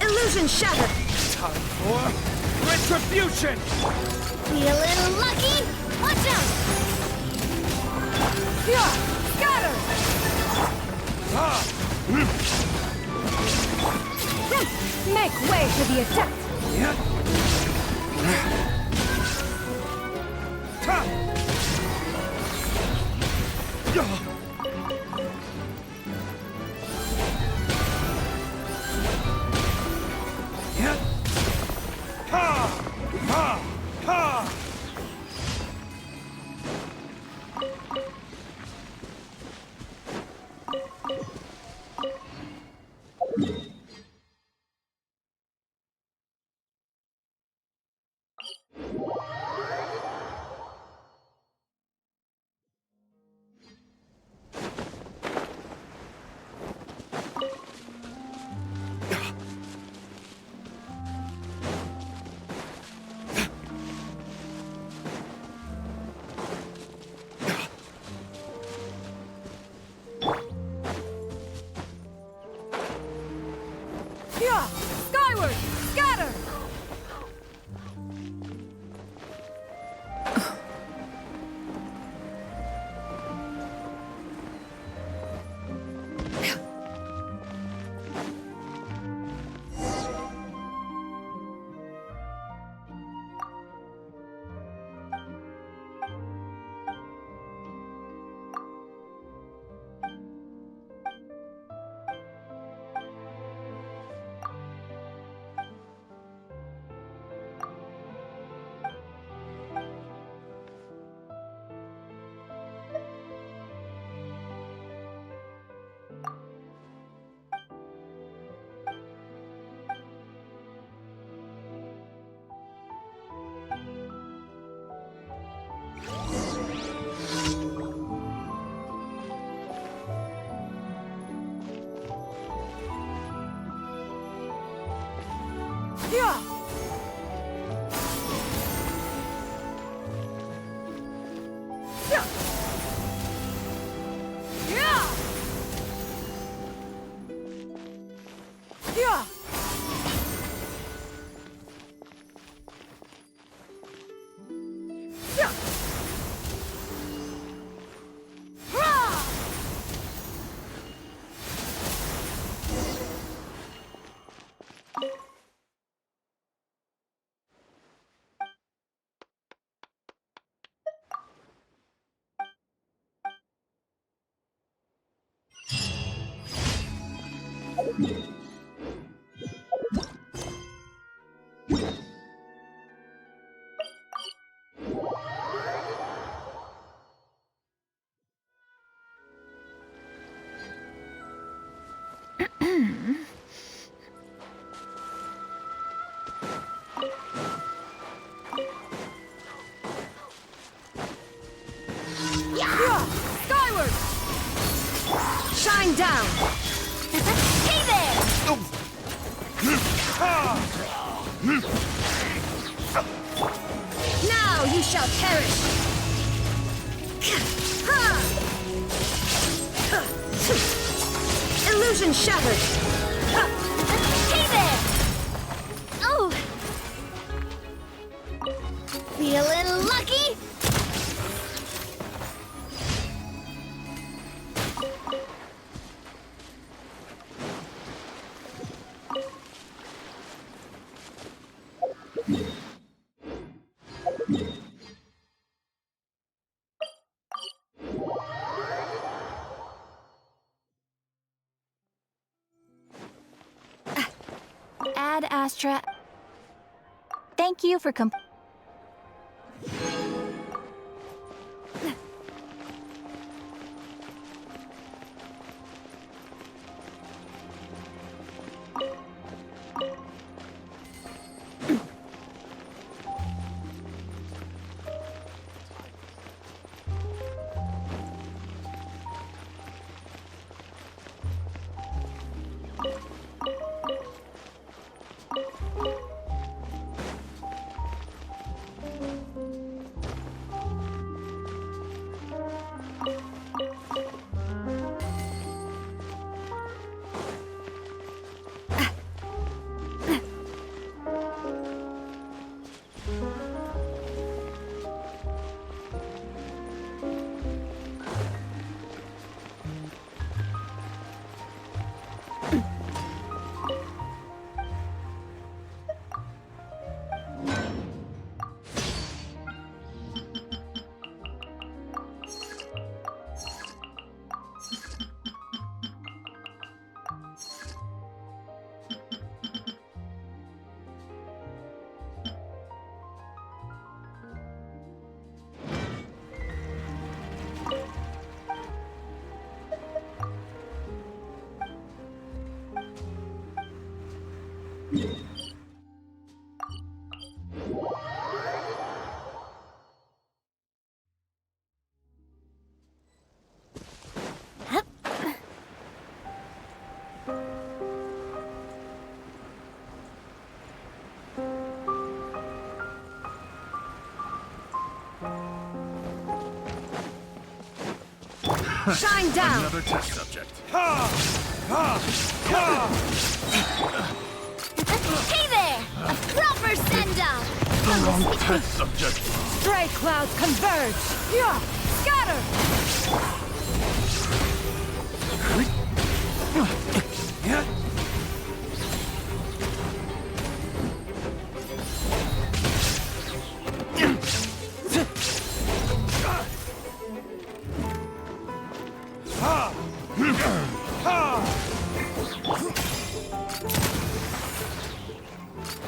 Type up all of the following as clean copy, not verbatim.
Illusion shattered! Time for retribution! Feeling lucky? Watch out! Yeah! Scatter! Make way for the attack! Skyward! Scatter! Yeah! Yeah! Yeah! Yeah! Yeah! Hurrah! Yeah! Skyward! Shine down! Hey there! Now you shall perish! Illusion shattered! Hey there! Oh! Feeling lucky? Ad Astra. Thank you for Shine down! Another test subject. Hey there! A proper send-down! The wrong test subject. Stray clouds converge! Yeah! Scatter!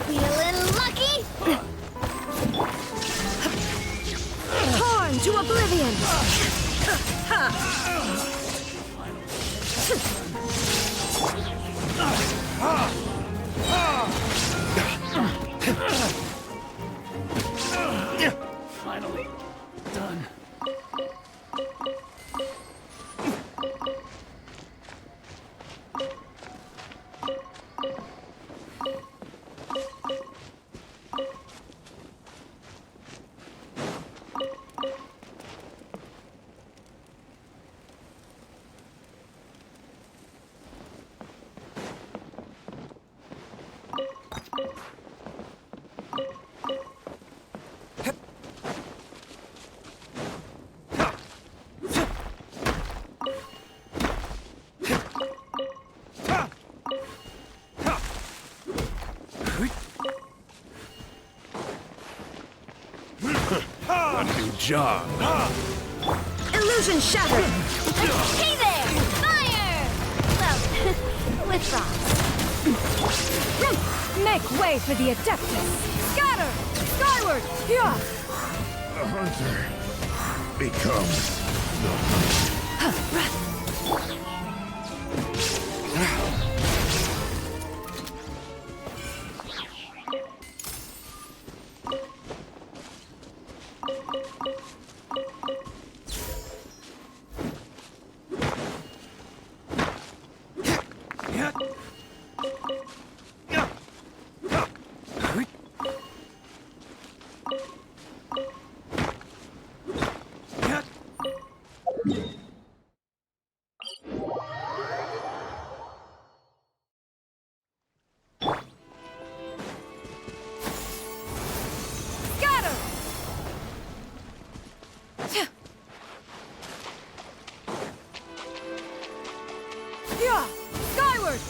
Feeling lucky? Torn to oblivion! Finally done. A new job. Illusion shattered! Hey there! Fire! Well, with frost. Make way for the Adeptus! Scatter! Skyward! Yeah! The hunter becomes the Scatter! Yeah! Skyward!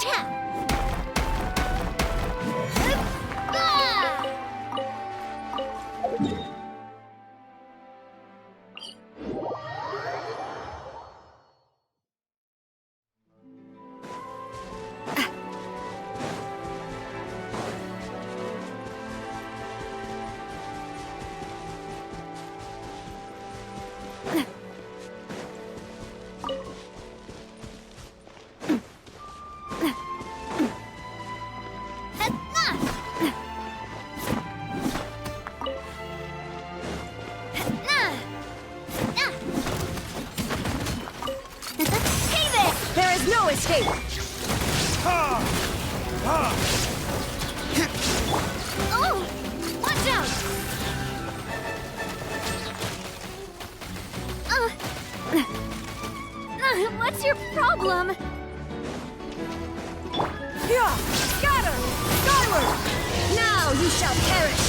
Cha! Ah! There is no escape! Oh! Watch out! What's your problem? Yeah! Scatter! Skyward! Now you shall perish!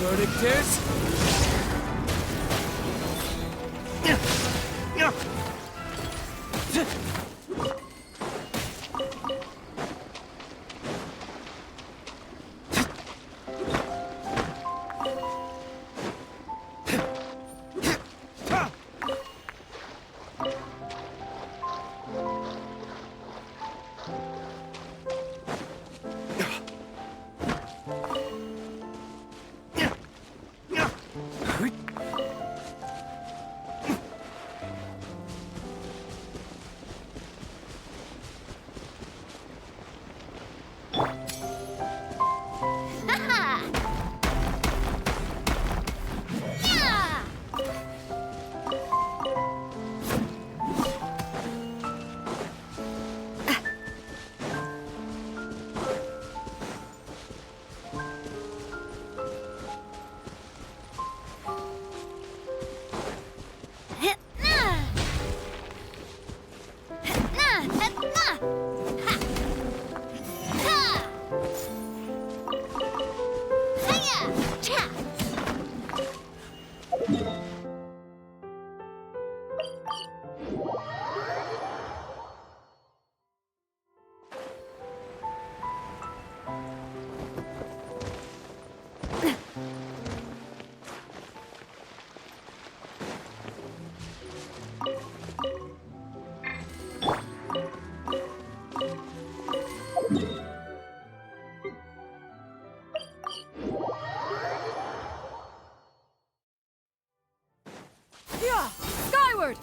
Verdict is... Yeah! Skyward!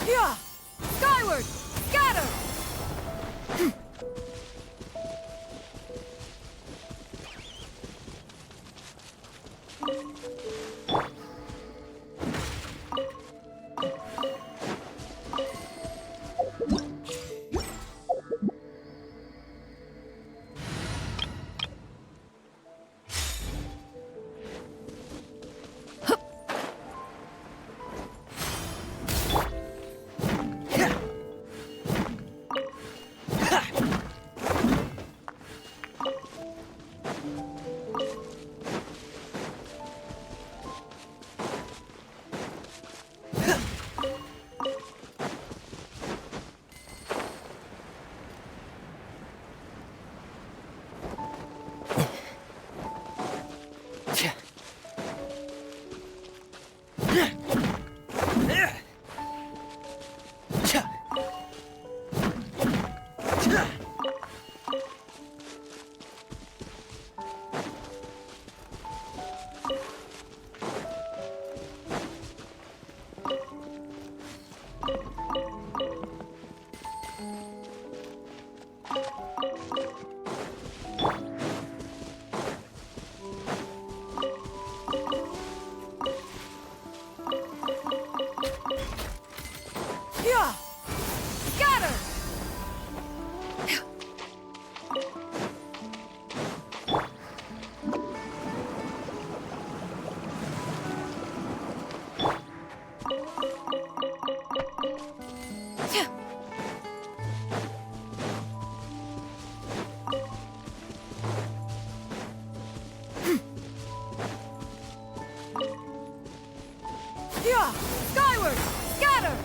Yeah! Skyward! Scatter! Yeah! Scatter! Yeah! Skyward! Scatter!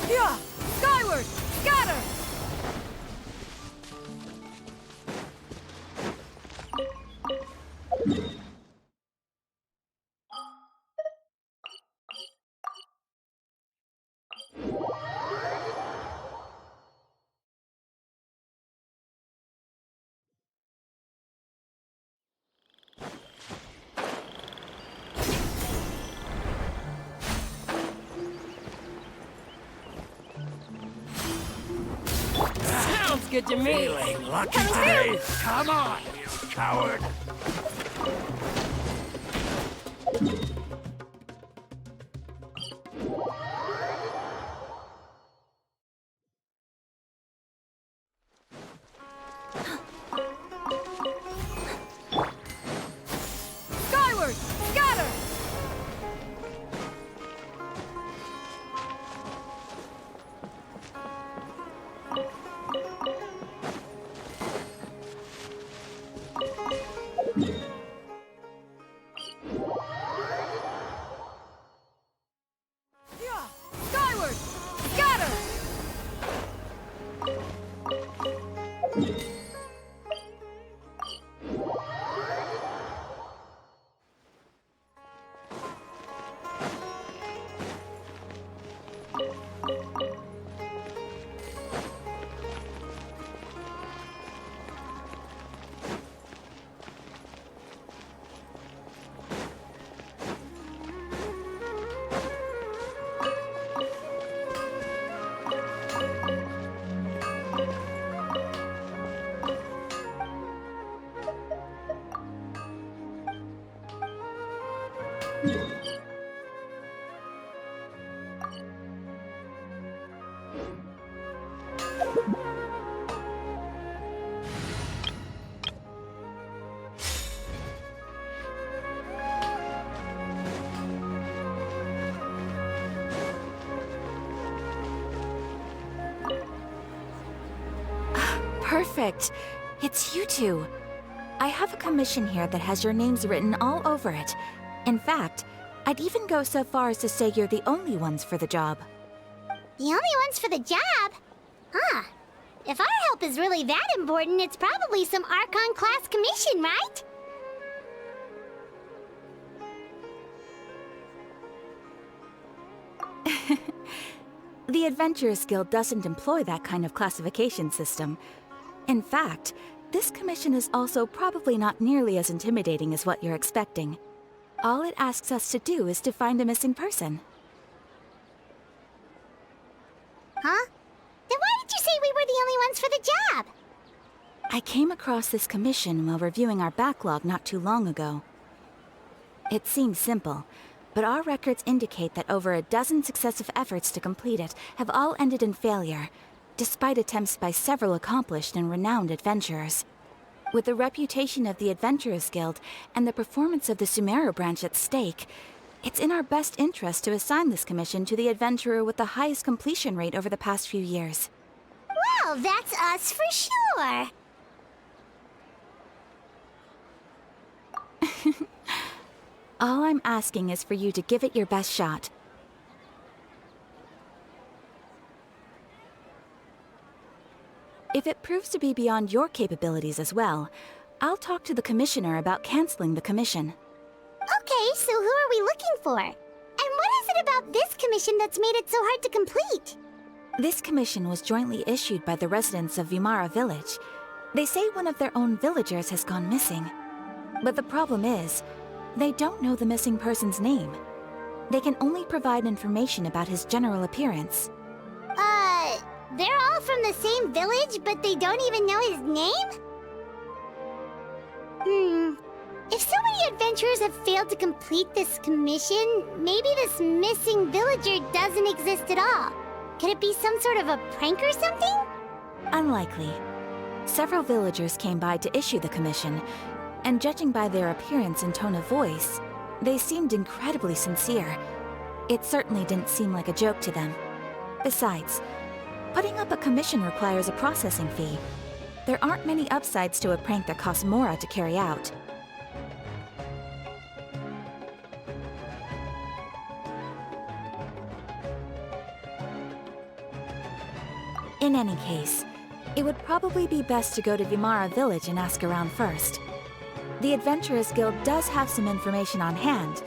Yeah! Skyward! Scatter! Sounds good to me. Feeling lucky today? Come on, you coward! Skyward! Scatter! Yeah! Perfect. It's you two. I have a commission here that has your names written all over it. In fact, I'd even go so far as to say you're the only ones for the job. The only ones for the job? Huh. If our help is really that important, it's probably some Archon class commission, right? The Adventurers Guild doesn't employ that kind of classification system. In fact, this commission is also probably not nearly as intimidating as what you're expecting. All it asks us to do is to find a missing person. Huh? Then why did you say we were the only ones for the job? I came across this commission while reviewing our backlog not too long ago. It seems simple, but our records indicate that over a dozen successive efforts to complete it have all ended in failure, despite attempts by several accomplished and renowned adventurers. With the reputation of the Adventurers Guild and the performance of the Sumeru branch at stake, it's in our best interest to assign this commission to the adventurer with the highest completion rate over the past few years. Well, that's us for sure. All I'm asking is for you to give it your best shot. If it proves to be beyond your capabilities as well, I'll talk to the commissioner about canceling the commission. Okay, so who are we looking for? And what is it about this commission that's made it so hard to complete? This commission was jointly issued by the residents of Vimara Village. They say one of their own villagers has gone missing. But the problem is, they don't know the missing person's name. They can only provide information about his general appearance. They're all from the same village, but they don't even know his name? If so many adventurers have failed to complete this commission, maybe this missing villager doesn't exist at all. Could it be some sort of a prank or something? Unlikely. Several villagers came by to issue the commission, and judging by their appearance and tone of voice, they seemed incredibly sincere. It certainly didn't seem like a joke to them. Besides, putting up a commission requires a processing fee. There aren't many upsides to a prank that costs Mora to carry out. In any case, it would probably be best to go to Vimara Village and ask around first. The Adventurers Guild does have some information on hand,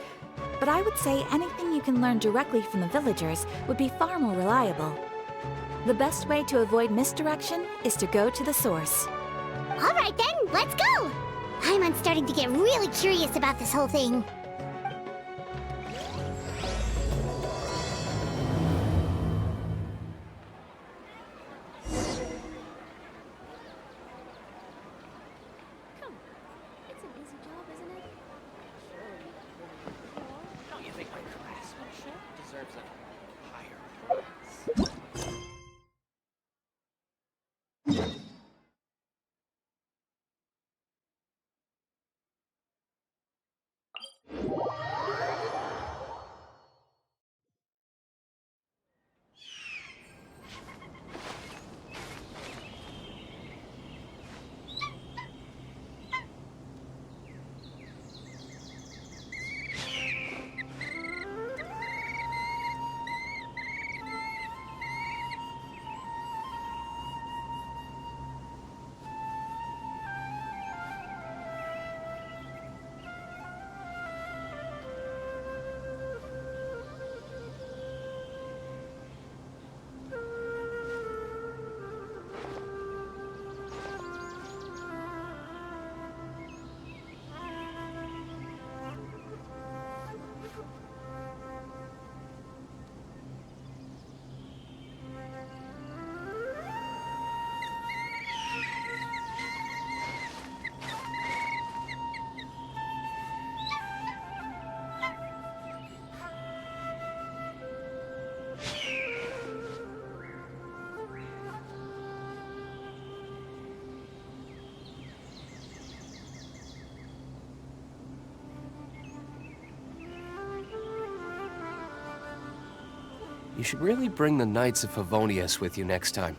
but I would say anything you can learn directly from the villagers would be far more reliable. The best way to avoid misdirection is to go to the source. All right then, let's go! I'm starting to get really curious about this whole thing. Don't you think my craftsmanship deserves a higher price? You should really bring the Knights of Favonius with you next time.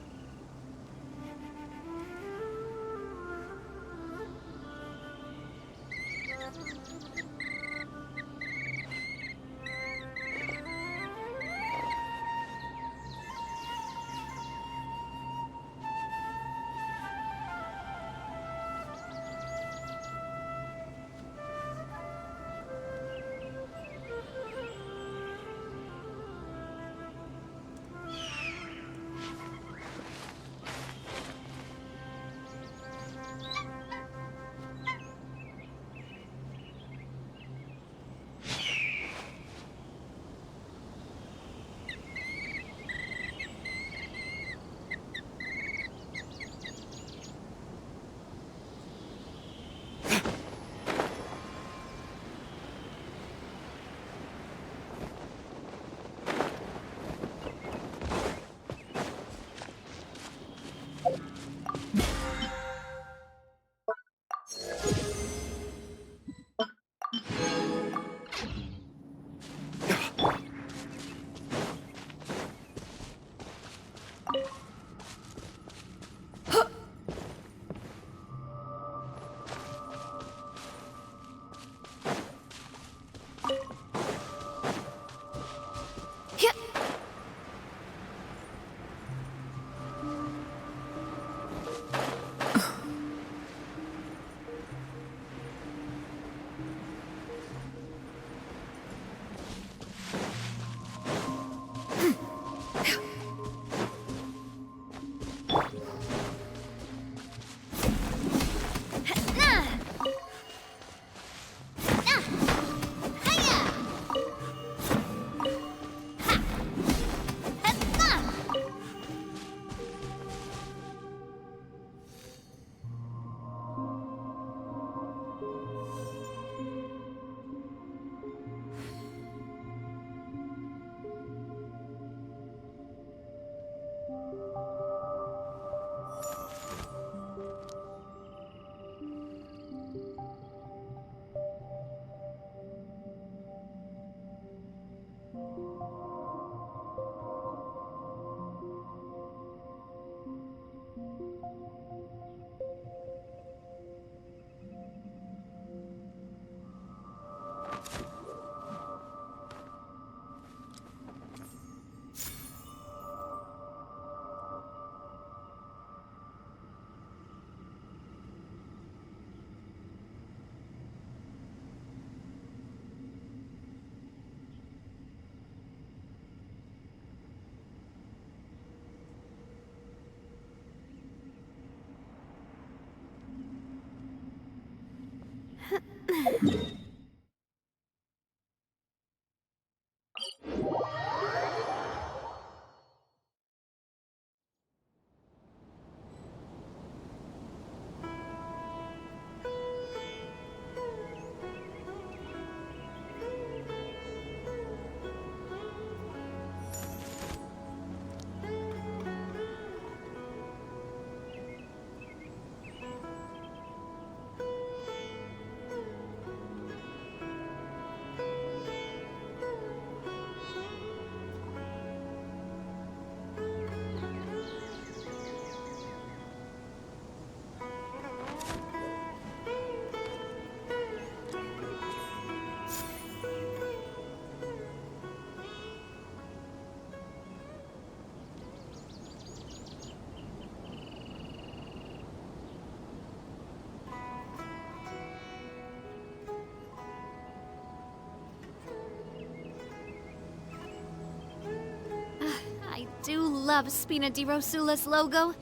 I do love Spina di Rosula's logo.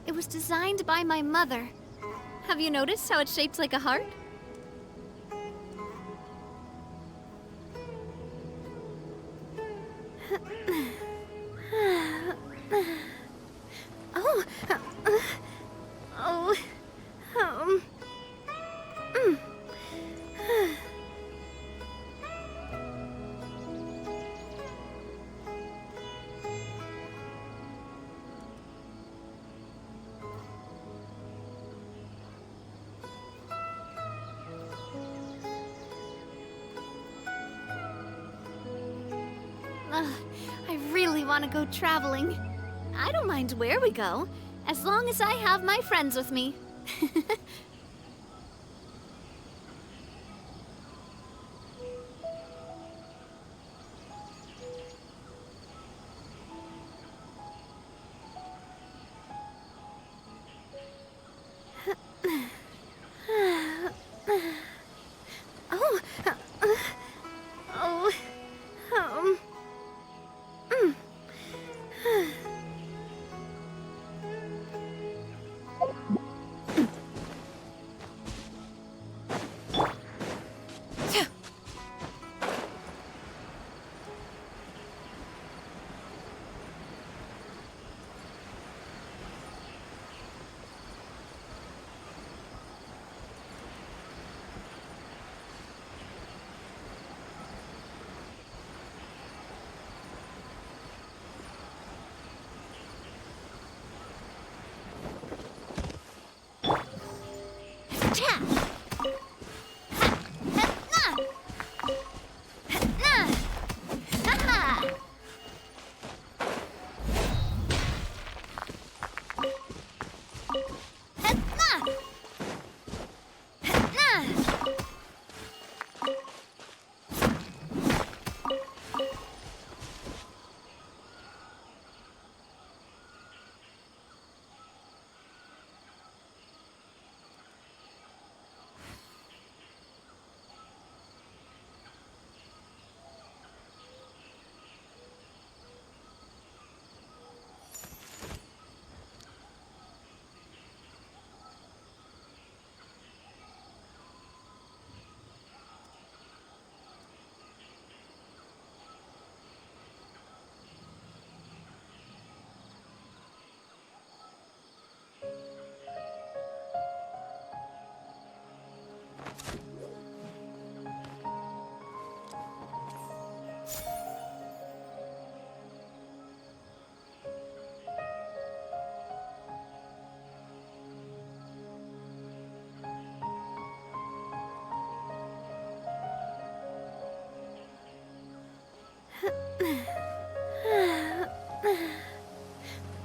It was designed by my mother. Have you noticed how it's shaped like a heart? Oh, oh, mm. I really want to go traveling. I don't mind where we go, as long as I have my friends with me. Oh, oh, mm.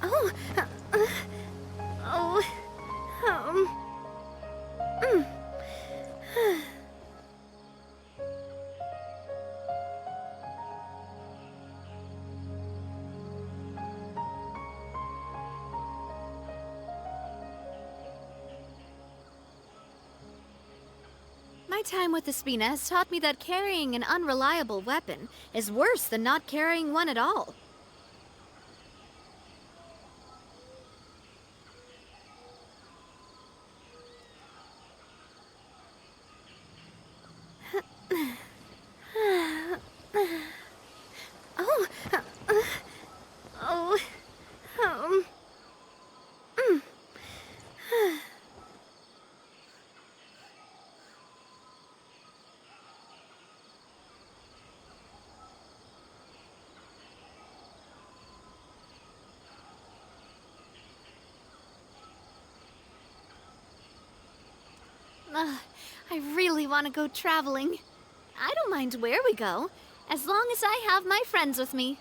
Oh, oh, mm. My time with the Spina has taught me that carrying an unreliable weapon is worse than not carrying one at all. Oh, oh, mm. I really want to go traveling. I don't mind where we go, as long as I have my friends with me.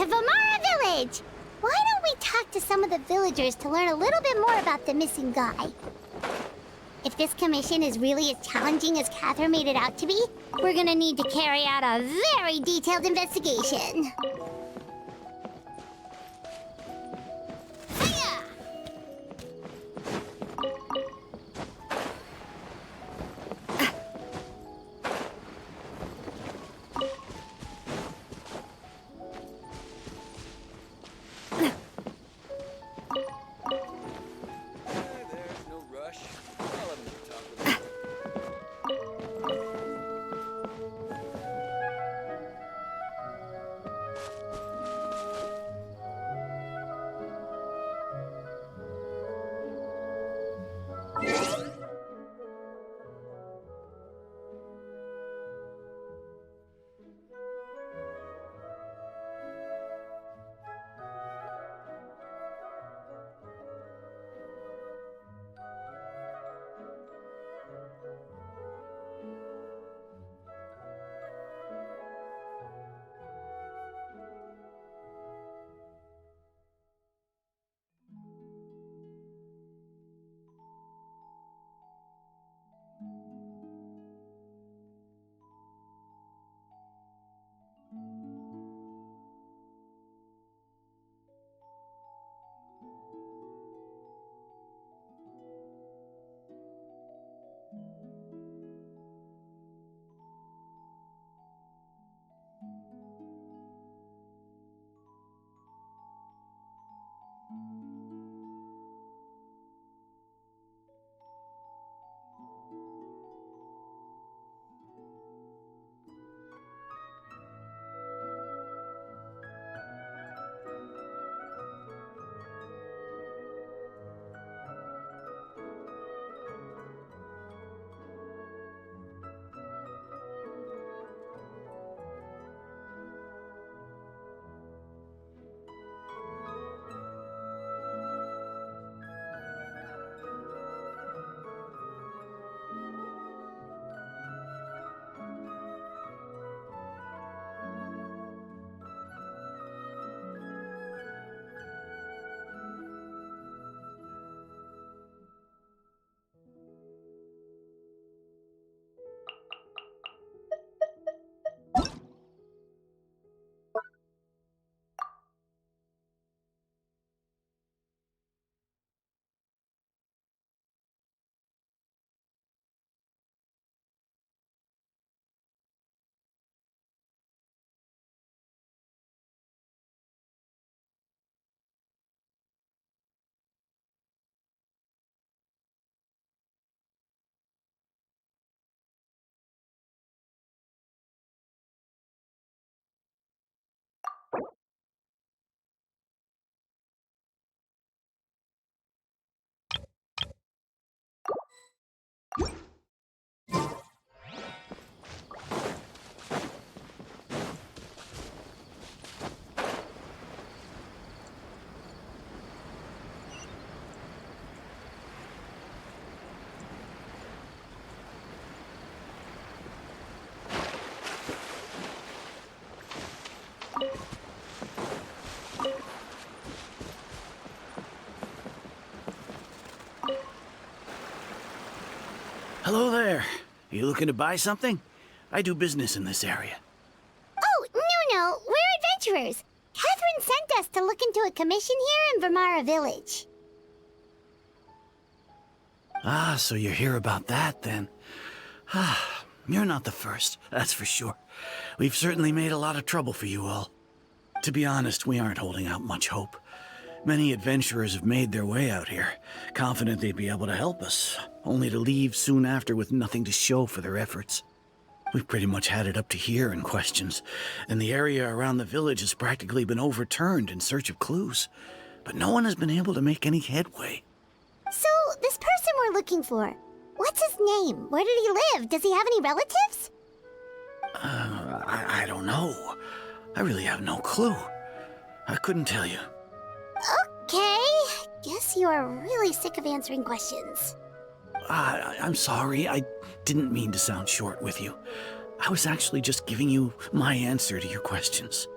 Vamara Village! Why don't we talk to some of the villagers to learn a little bit more about the missing guy? If this commission is really as challenging as Catherine made it out to be, we're gonna need to carry out a very detailed investigation. Hiya! There's no rush. I'll have another talk with him. Hello there. You looking to buy something? I do business in this area. Oh, no, we're adventurers. Catherine sent us to look into a commission here in Vamara Village. Ah, so you're here about that, then. Ah, you're not the first, that's for sure. We've certainly made a lot of trouble for you all. To be honest, we aren't holding out much hope. Many adventurers have made their way out here, confident they'd be able to help us, only to leave soon after with nothing to show for their efforts. We've pretty much had it up to here in questions, and the area around the village has practically been overturned in search of clues. But no one has been able to make any headway. So, this person we're looking for, what's his name? Where did he live? Does he have any relatives? I don't know. I really have no clue. I couldn't tell you. Okay, guess you are really sick of answering questions. I'm sorry, I didn't mean to sound short with you. I was actually just giving you my answer to your questions.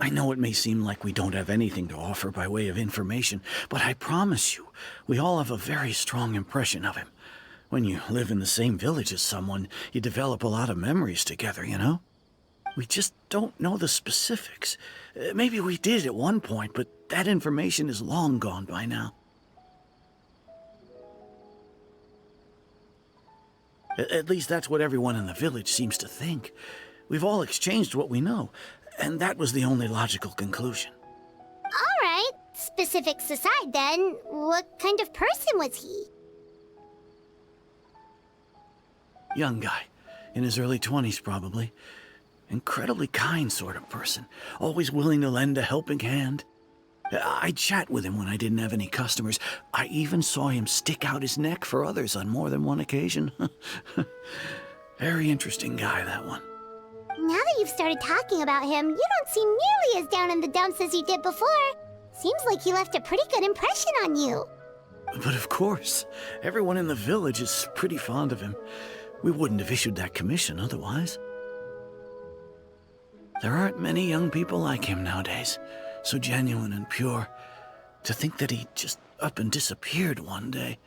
I know it may seem like we don't have anything to offer by way of information, but I promise you, we all have a very strong impression of him. When you live in the same village as someone, you develop a lot of memories together, you know? We just don't know the specifics. Maybe we did at one point, but that information is long gone by now. At least that's what everyone in the village seems to think. We've all exchanged what we know, and that was the only logical conclusion. All right, specifics aside then, what kind of person was he? Young guy, in his early 20s probably. Incredibly kind sort of person, always willing to lend a helping hand. I'd chat with him when I didn't have any customers. I even saw him stick out his neck for others on more than one occasion. Very interesting guy, that one. Now that you've started talking about him, you don't seem nearly as down in the dumps as you did before. Seems like he left a pretty good impression on you. But of course, everyone in the village is pretty fond of him. We wouldn't have issued that commission otherwise. There aren't many young people like him nowadays, so genuine and pure. To think that he just up and disappeared one day.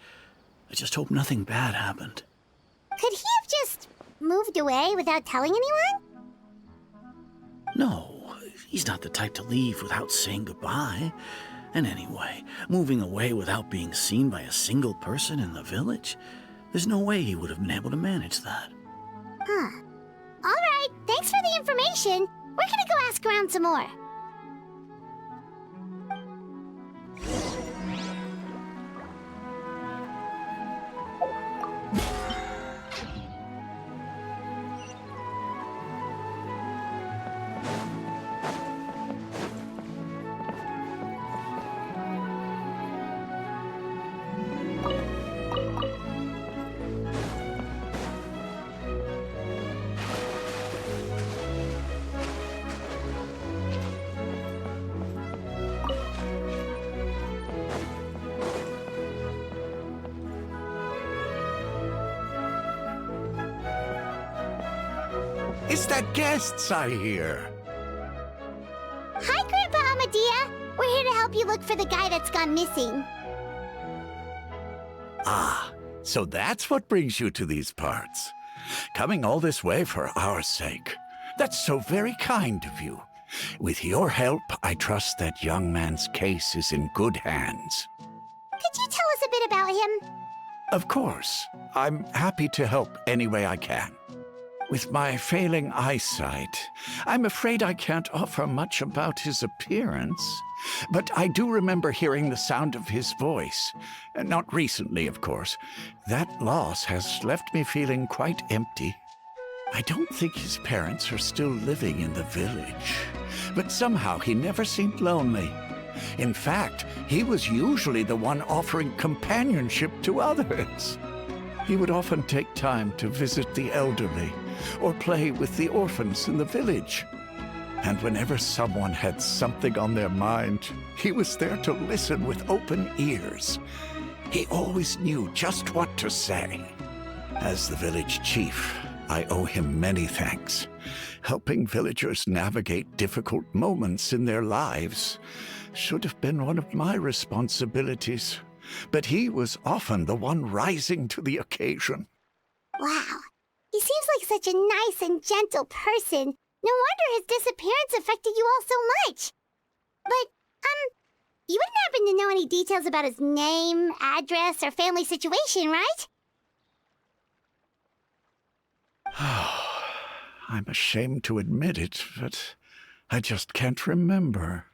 I just hope nothing bad happened. Could he have just moved away without telling anyone? No, he's not the type to leave without saying goodbye. And anyway, moving away without being seen by a single person in the village? There's no way he would have been able to manage that. Huh. All right, thanks for the information. We're gonna go ask around some more. It's the guests, I hear. Hi, Grandpa Amadea. We're here to help you look for the guy that's gone missing. Ah, so that's what brings you to these parts. Coming all this way for our sake. That's so very kind of you. With your help, I trust that young man's case is in good hands. Could you tell us a bit about him? Of course. I'm happy to help any way I can. With my failing eyesight, I'm afraid I can't offer much about his appearance. But I do remember hearing the sound of his voice. Not recently, of course. That loss has left me feeling quite empty. I don't think his parents are still living in the village. But somehow he never seemed lonely. In fact, he was usually the one offering companionship to others. He would often take time to visit the elderly or play with the orphans in the village. And whenever someone had something on their mind, he was there to listen with open ears. He always knew just what to say. As the village chief, I owe him many thanks. Helping villagers navigate difficult moments in their lives should have been one of my responsibilities. But he was often the one rising to the occasion. Wow. He seems like such a nice and gentle person. No wonder his disappearance affected you all so much. But, you wouldn't happen to know any details about his name, address, or family situation, right? I'm ashamed to admit it, but I just can't remember.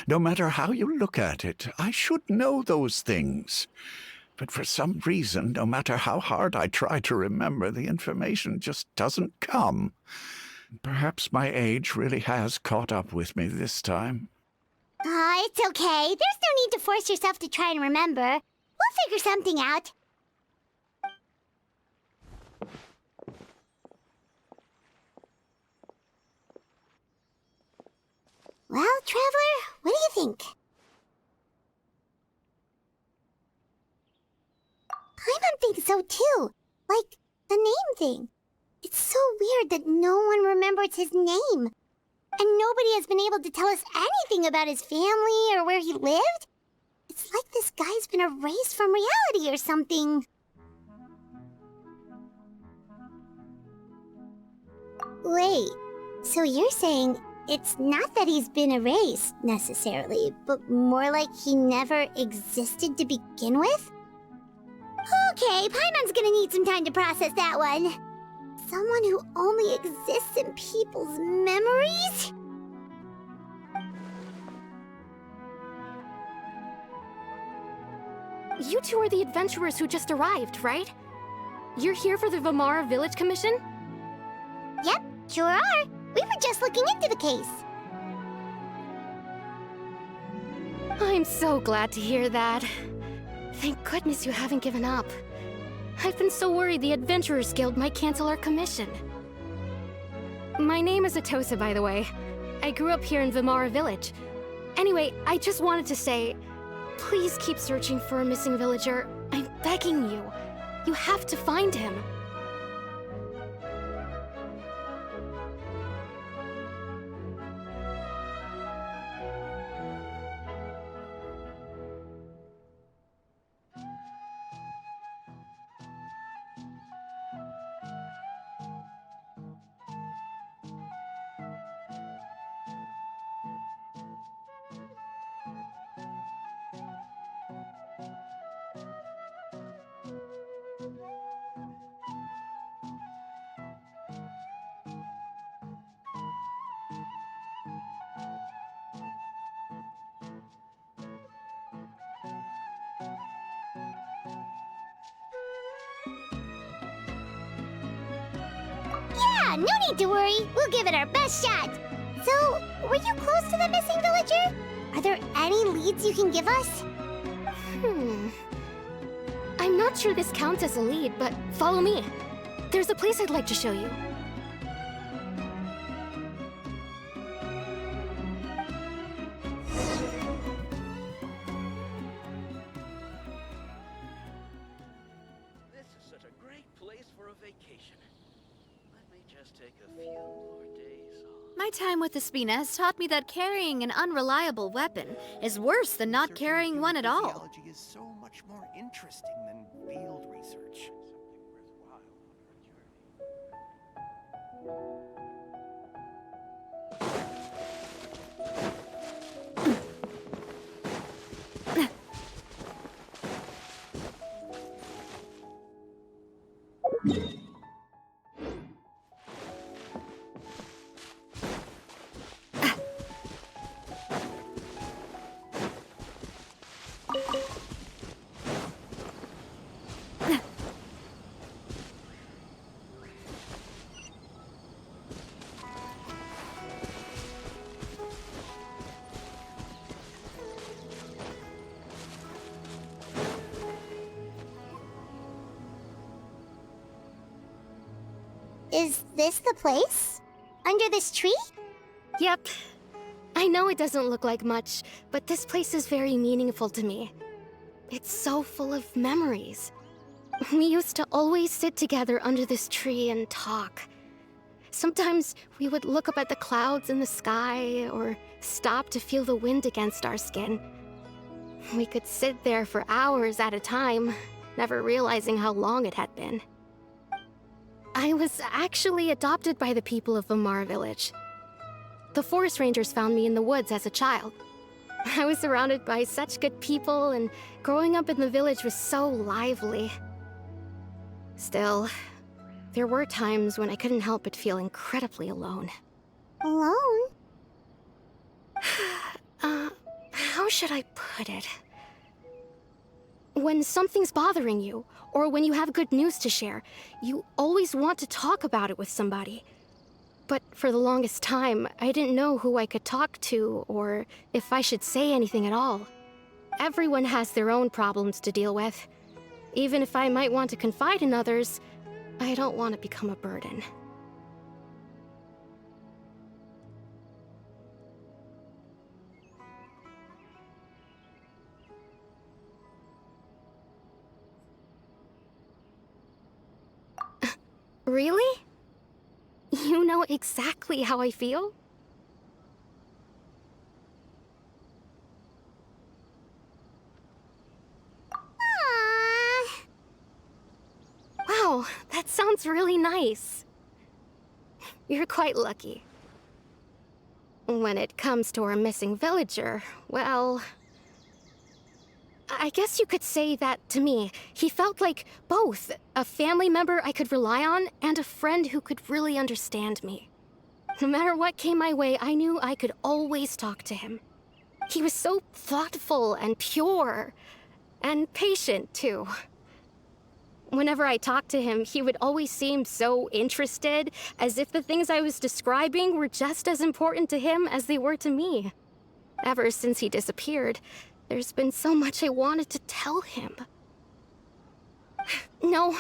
No matter how you look at it, I should know those things. But for some reason, no matter how hard I try to remember, the information just doesn't come. Perhaps my age really has caught up with me this time. It's okay. There's no need to force yourself to try and remember. We'll figure something out. Well, Traveler, what do you think? Paimon thinks so too. Like, the name thing. It's so weird that no one remembers his name. And nobody has been able to tell us anything about his family or where he lived. It's like this guy's been erased from reality or something. Wait, so you're saying it's not that he's been erased, necessarily, but more like he never existed to begin with? Okay, Paimon's gonna need some time to process that one. Someone who only exists in people's memories? You two are the adventurers who just arrived, right? You're here for the Vamara Village Commission? Yep, sure are. We were just looking into the case. I'm so glad to hear that. Thank goodness you haven't given up. I've been so worried the Adventurers Guild might cancel our commission. My name is Atosa, by the way. I grew up here in Vamara Village. Anyway, I just wanted to say, please keep searching for a missing villager. I'm begging you. You have to find him. Yeah, no need to worry. We'll give it our best shot. So, were you close to the missing villager? Are there any leads you can give us? I'm not sure this counts as a lead, but follow me. There's a place I'd like to show you. This is such a great place for a vacation. Let me just take a few more days off. My time with the Spina has taught me that carrying an unreliable weapon is worse than not carrying one at all. Physiology is so much more interesting than field research. Is this the place? Under this tree? Yep. I know it doesn't look like much, but this place is very meaningful to me. It's so full of memories. We used to always sit together under this tree and talk. Sometimes we would look up at the clouds in the sky, or stop to feel the wind against our skin. We could sit there for hours at a time, never realizing how long it had been. I was actually adopted by the people of Vamar Village. The forest rangers found me in the woods as a child. I was surrounded by such good people, and growing up in the village was so lively. Still, there were times when I couldn't help but feel incredibly alone. Alone? How should I put it? When something's bothering you, or when you have good news to share, you always want to talk about it with somebody. But for the longest time, I didn't know who I could talk to, or if I should say anything at all. Everyone has their own problems to deal with. Even if I might want to confide in others, I don't want to become a burden. Really? You know exactly how I feel? Aww. Wow, that sounds really nice. You're quite lucky. When it comes to our missing villager, well, I guess you could say that to me. He felt like both a family member I could rely on and a friend who could really understand me. No matter what came my way, I knew I could always talk to him. He was so thoughtful and pure, and patient too. Whenever I talked to him, he would always seem so interested, as if the things I was describing were just as important to him as they were to me. Ever since he disappeared, there's been so much I wanted to tell him. No,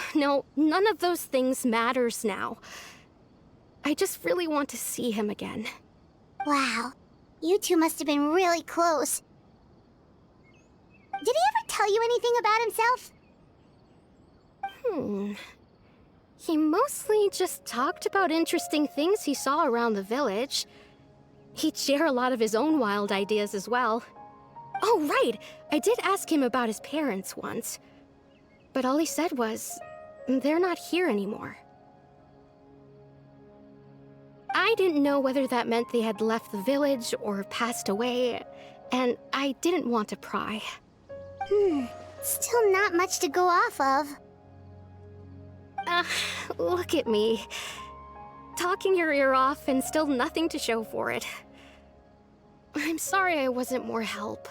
none of those things matters now. I just really want to see him again. Wow. You two must have been really close. Did he ever tell you anything about himself? He mostly just talked about interesting things he saw around the village. He'd share a lot of his own wild ideas as well. Oh, right! I did ask him about his parents once. But all he said was, they're not here anymore. I didn't know whether that meant they had left the village or passed away, and I didn't want to pry. Still not much to go off of. Look at me. Talking your ear off and still nothing to show for it. I'm sorry I wasn't more help.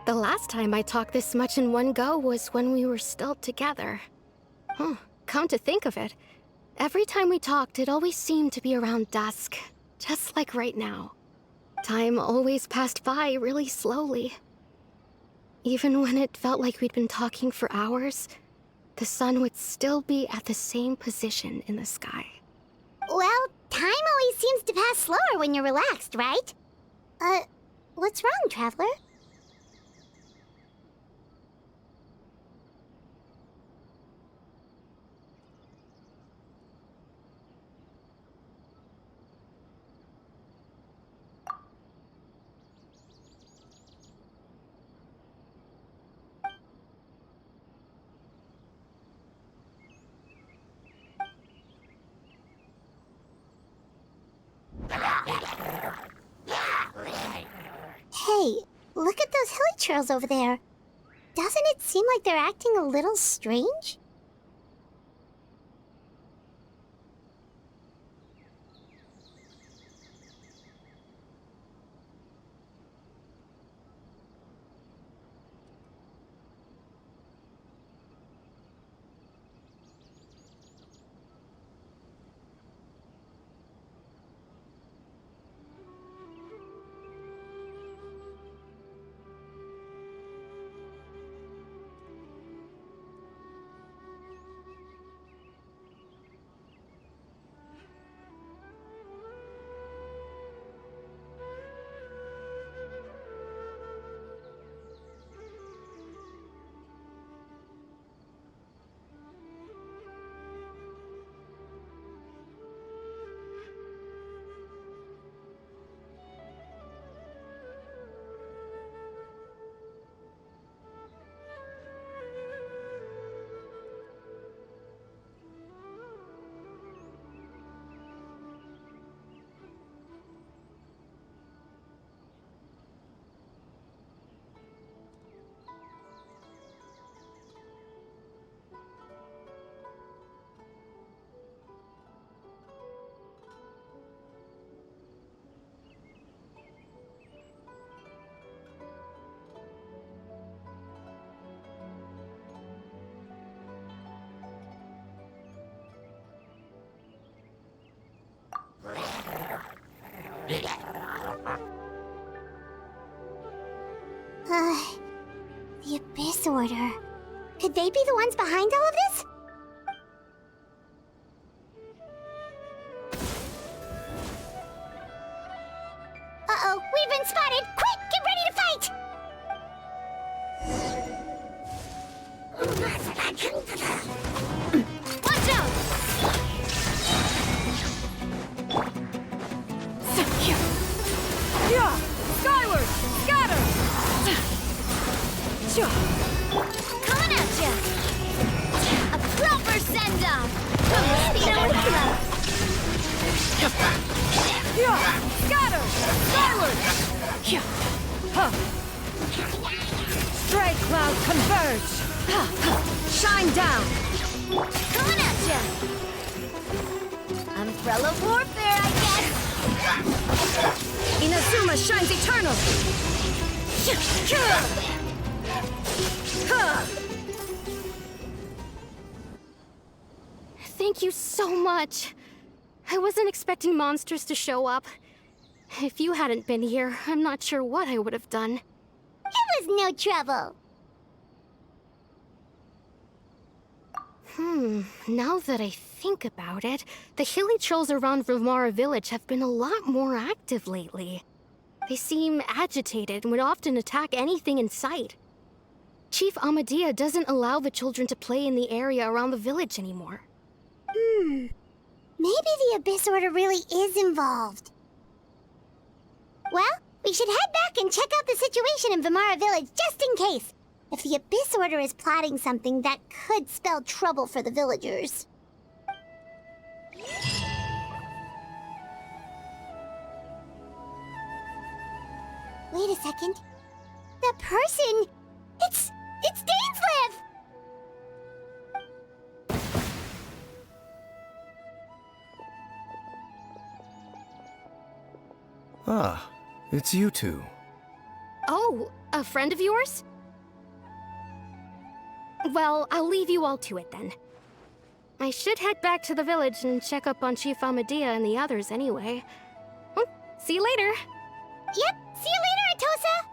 The last time I talked this much in one go was when we were still together. Come to think of it, every time we talked, it always seemed to be around dusk, just like right now. Time always passed by really slowly. Even when it felt like we'd been talking for hours, the sun would still be at the same position in the sky. Well, time always seems to pass slower when you're relaxed, right? What's wrong, Traveler? Hey, look at those hilly trails over there. Doesn't it seem like they're acting a little strange? Abyss Order. Could they be the ones behind all of this? Uh-oh, we've been spotted! Quick, get ready to fight! Watch out! Yeah! Skyward! Scatter! Coming at ya! A proper send-off! From Spino Hilo! Yeah! Scatter! Skyward! Yeah! Huh! Stray cloud converge! Shine down! Coming at ya! Umbrella warfare, I guess! Inazuma shines eternal! Thank you so much. I wasn't expecting monsters to show up. If you hadn't been here, I'm not sure what I would have done. It was no trouble. Now that I think about it, the hilly trolls around Vimara village have been a lot more active lately. They seem agitated and would often attack anything in sight. Chief Amadea doesn't allow the children to play in the area around the village anymore. Maybe the Abyss Order really is involved. Well, we should head back and check out the situation in Vimara village just in case. If the Abyss Order is plotting something that could spell trouble for the villagers. Wait a second. That person... It's Dainslev! Ah, it's you two. Oh, a friend of yours? Well, I'll leave you all to it then. I should head back to the village and check up on Chief Amadea and the others anyway. Well, see you later. Yep, see you later, Atosa!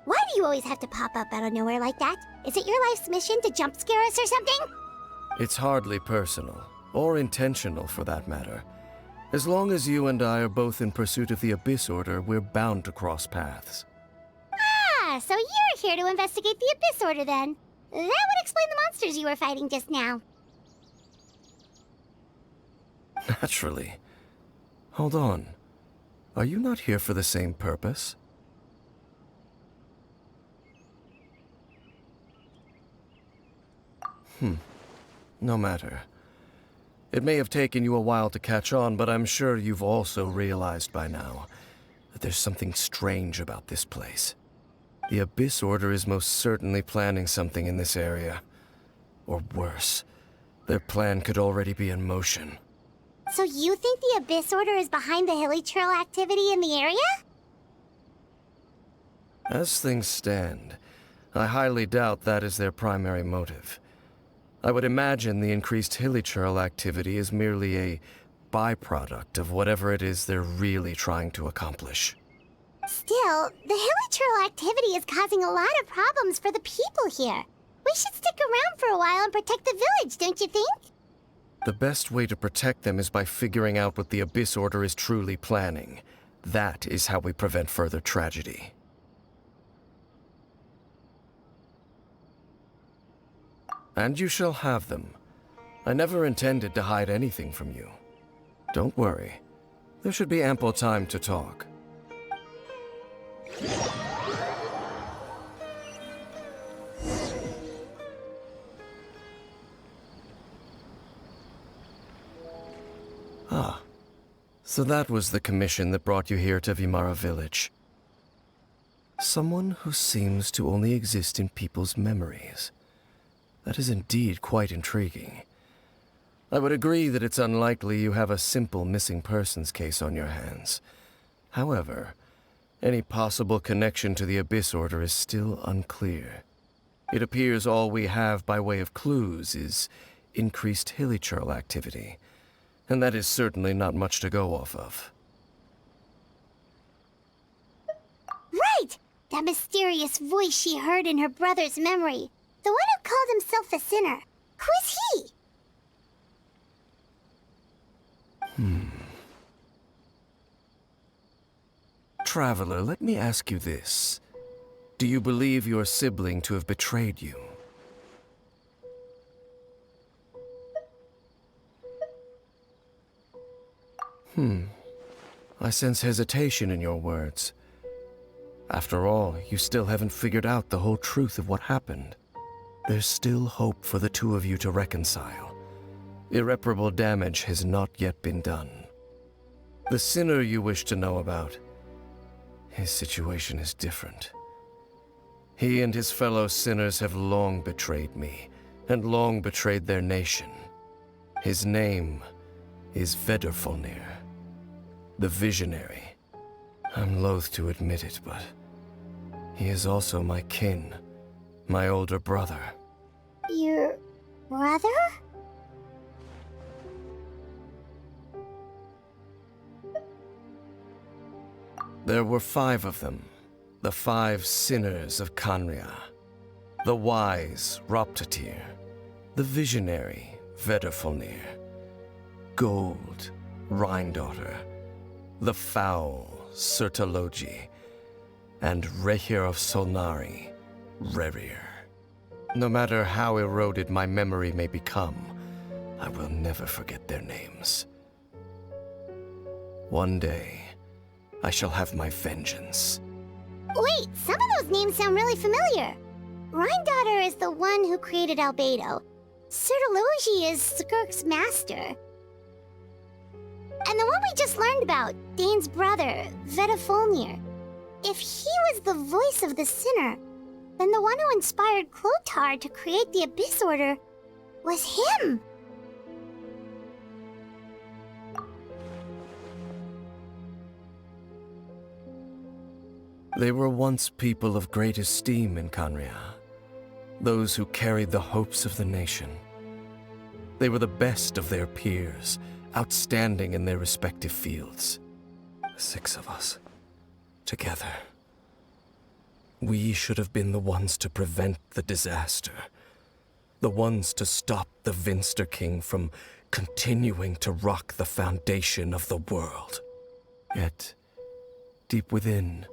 Why do you always have to pop up out of nowhere like that? Is it your life's mission to jump scare us or something? It's hardly personal, or intentional for that matter. As long as you and I are both in pursuit of the Abyss Order, we're bound to cross paths. Ah, so you're here to investigate the Abyss Order then. That would explain the monsters you were fighting just now. Naturally. Hold on. Are you not here for the same purpose? No matter. It may have taken you a while to catch on, but I'm sure you've also realized by now that there's something strange about this place. The Abyss Order is most certainly planning something in this area. Or worse, their plan could already be in motion. So you think the Abyss Order is behind the hilly trail activity in the area? As things stand, I highly doubt that is their primary motive. I would imagine the increased hilly trail activity is merely a byproduct of whatever it is they're really trying to accomplish. Still, the hilly trail activity is causing a lot of problems for the people here. We should stick around for a while and protect the village, don't you think? The best way to protect them is by figuring out what the Abyss Order is truly planning. That is how we prevent further tragedy. And you shall have them. I never intended to hide anything from you. Don't worry. There should be ample time to talk. Ah. So that was the commission that brought you here to Vimara village. Someone who seems to only exist in people's memories. That is indeed quite intriguing. I would agree that it's unlikely you have a simple missing persons case on your hands. However, any possible connection to the Abyss Order is still unclear. It appears all we have by way of clues is increased hilly trail activity, And that is certainly not much to go off of. Right! That mysterious voice she heard in her brother's memory. The one who called himself a sinner. Who is he? Traveler, let me ask you this. Do you believe your sibling to have betrayed you? I sense hesitation in your words. After all, you still haven't figured out the whole truth of what happened. There's still hope for the two of you to reconcile. Irreparable damage has not yet been done. The sinner you wish to know about, his situation is different. He and his fellow sinners have long betrayed me, and long betrayed their nation. His name is Vedrfolnir, the Visionary. I'm loath to admit it, but he is also my kin, my older brother. Your brother? There were 5 of them, the 5 sinners of Khaenri'ah. The wise Roptatyr, the visionary Vedrfolnir, Gold Rhindaughter, the foul Sertologi, and Rehir of Solnari, Rerir. No matter how eroded my memory may become, I will never forget their names. One day, I shall have my vengeance. Wait, some of those names sound really familiar. Rhindaughter is the one who created Albedo. Sertologi is Skirk's master. And the one we just learned about, Dane's brother, Vedrfolnir. If he was the voice of the sinner, then the one who inspired Clothar to create the Abyss Order was him. They were once people of great esteem in Khaenri'ah, those who carried the hopes of the nation. They were the best of their peers, outstanding in their respective fields. 6 of us, together. We should have been the ones to prevent the disaster, the ones to stop the Vinster King from continuing to rock the foundation of the world. Yet, deep within,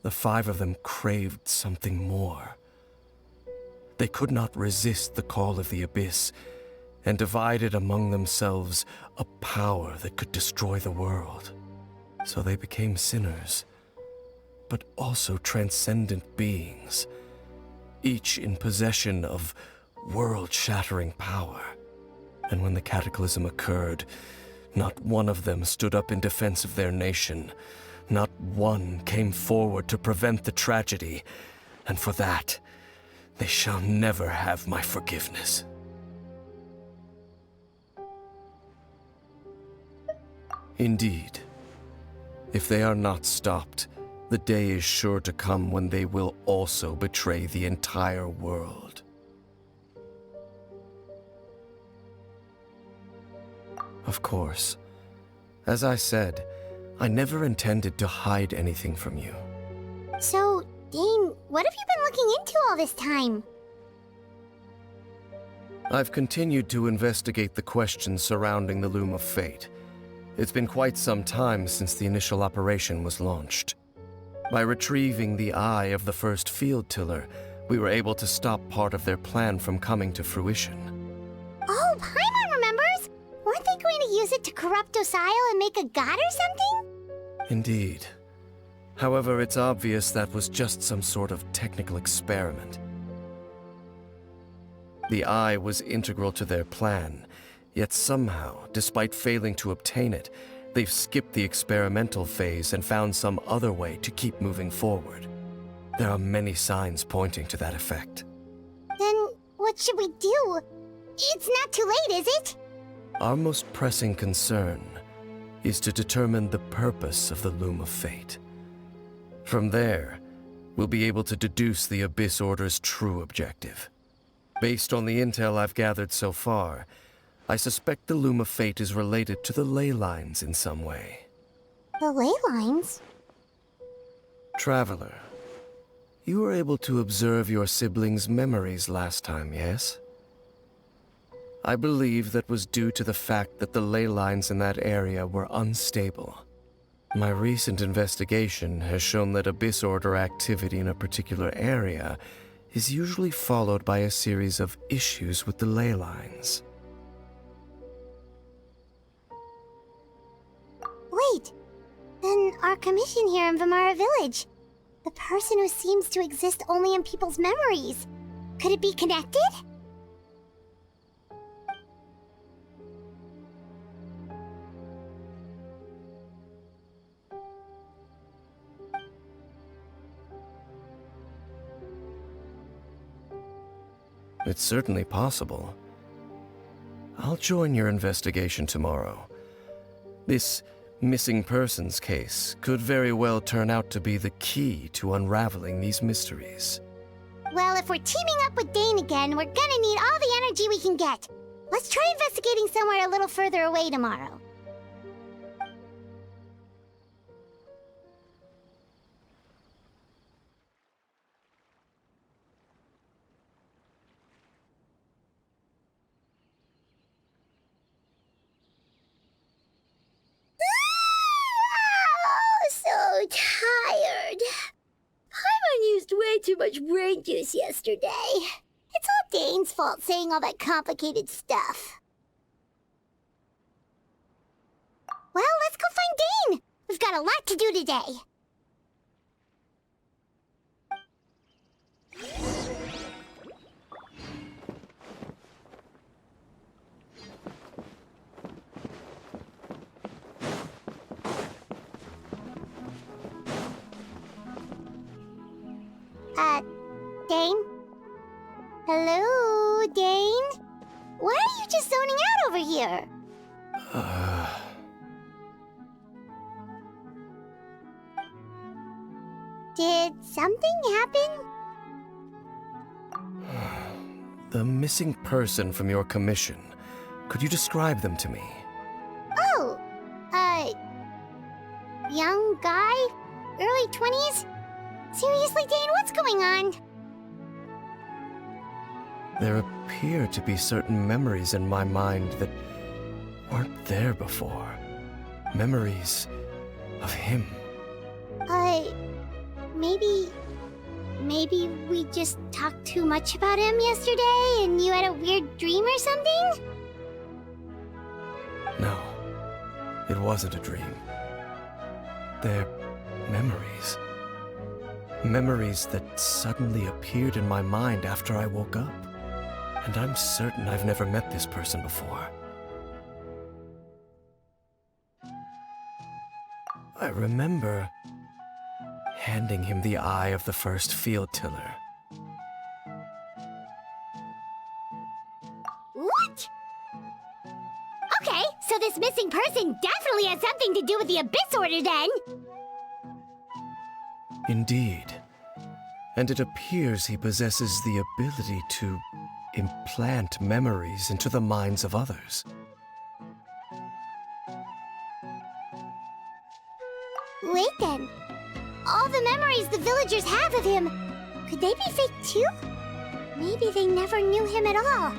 the 5 of them craved something more. They could not resist the call of the Abyss, and divided among themselves a power that could destroy the world. So they became sinners, but also transcendent beings, each in possession of world-shattering power. And when the cataclysm occurred, not one of them stood up in defense of their nation. Not one came forward to prevent the tragedy, and for that, they shall never have my forgiveness. Indeed, if they are not stopped, the day is sure to come when they will also betray the entire world. Of course, as I said, I never intended to hide anything from you. So, Dane, what have you been looking into all this time? I've continued to investigate the questions surrounding the Loom of Fate. It's been quite some time since the initial operation was launched. By retrieving the eye of the first field tiller, we were able to stop part of their plan from coming to fruition. Oh, Paimon remembers! Weren't they going to use it to corrupt Osial and make a god or something? Indeed. However, it's obvious that was just some sort of technical experiment. The eye was integral to their plan, yet somehow, despite failing to obtain it, they've skipped the experimental phase and found some other way to keep moving forward. There are many signs pointing to that effect. Then what should we do? It's not too late, is it? Our most pressing concern is to determine the purpose of the Loom of Fate. From there, we'll be able to deduce the Abyss Order's true objective. Based on the intel I've gathered so far, I suspect the Loom of Fate is related to the ley lines in some way. The ley lines? Traveler, you were able to observe your siblings' memories last time, yes? I believe that was due to the fact that the ley lines in that area were unstable. My recent investigation has shown that Abyss Order activity in a particular area is usually followed by a series of issues with the ley lines. Wait, then our commission here in Vimara Village, the person who seems to exist only in people's memories, could it be connected? It's certainly possible. I'll join your investigation tomorrow. This missing persons case could very well turn out to be the key to unraveling these mysteries. Well, if we're teaming up with Dane again, we're gonna need all the energy we can get. Let's try investigating somewhere a little further away tomorrow. So tired. Paimon used way too much brain juice yesterday. It's all Dane's fault saying all that complicated stuff. Well, let's go find Dane. We've got a lot to do today. Dane? Hello, Dane? Why are you just zoning out over here? Did something happen? The missing person from your commission. Could you describe them to me? Oh, young guy? Early 20s? Seriously, Dane, what's going on? There appear to be certain memories in my mind that weren't there before. Memories of him. Maybe we just talked too much about him yesterday and you had a weird dream or something? No, it wasn't a dream. They're memories. Memories that suddenly appeared in my mind after I woke up. And I'm certain I've never met this person before. I remember handing him the eye of the first field tiller. What? Okay, so this missing person definitely has something to do with the Abyss Order then! Indeed. And it appears he possesses the ability to implant memories into the minds of others. Wait then. All the memories the villagers have of him, could they be fake too? Maybe they never knew him at all.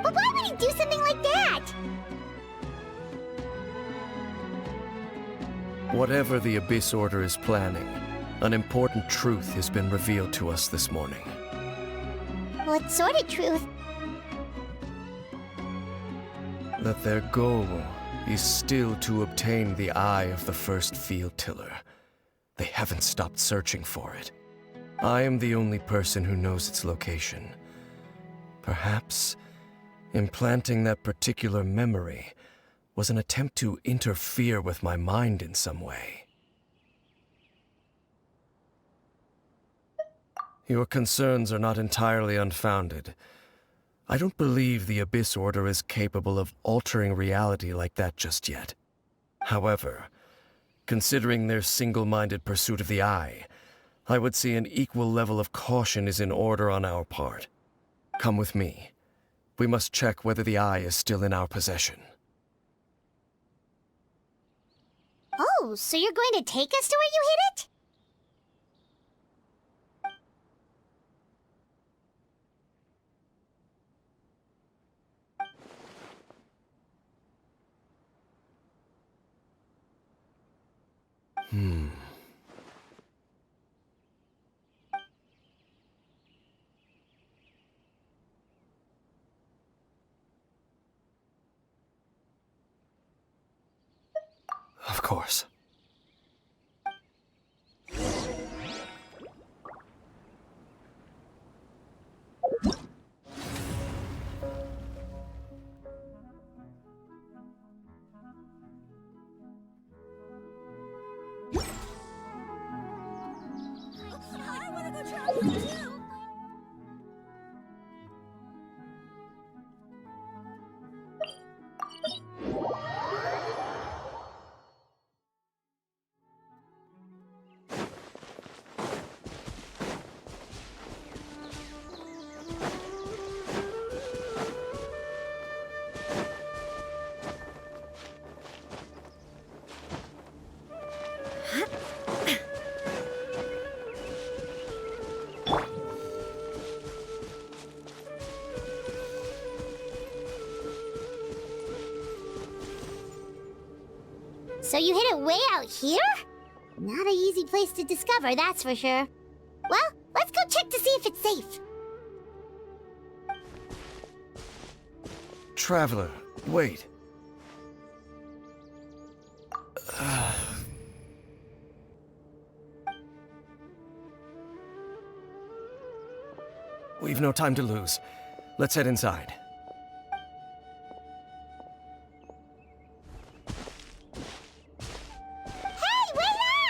But why would he do something like that? Whatever the Abyss Order is planning, an important truth has been revealed to us this morning. What sort of truth? That their goal is still to obtain the eye of the first field tiller. They haven't stopped searching for it. I am the only person who knows its location. Perhaps implanting that particular memory was an attempt to interfere with my mind in some way. Your concerns are not entirely unfounded. I don't believe the Abyss Order is capable of altering reality like that just yet. However, considering their single-minded pursuit of the Eye, I would say an equal level of caution is in order on our part. Come with me. We must check whether the eye is still in our possession. Oh, so you're going to take us to where you hid it? Of course. So you hid it way out here? Not an easy place to discover, that's for sure. Well, let's go check to see if it's safe. Traveler, wait. We've no time to lose. Let's head inside. Hey, wait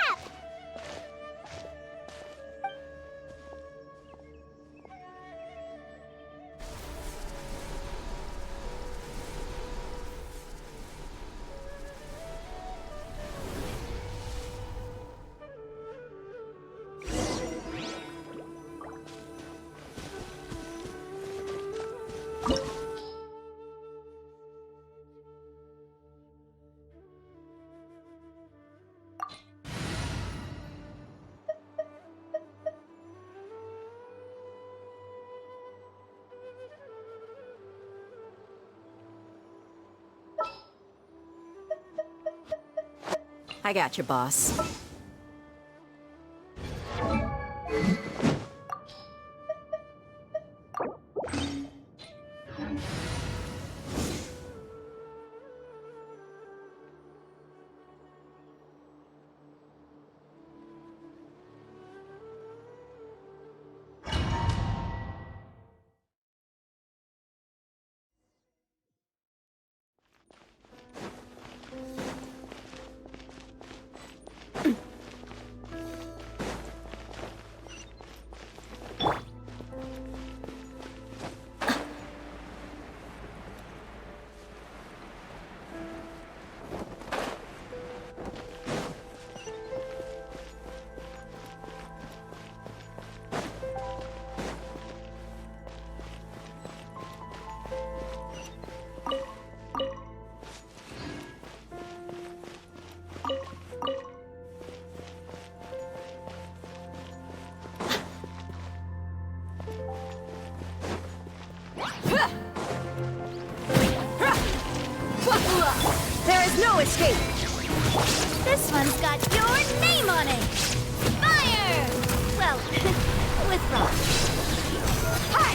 up! I got you, boss. There is no escape! This one's got your name on it! Fire! Well, with rock. Hi!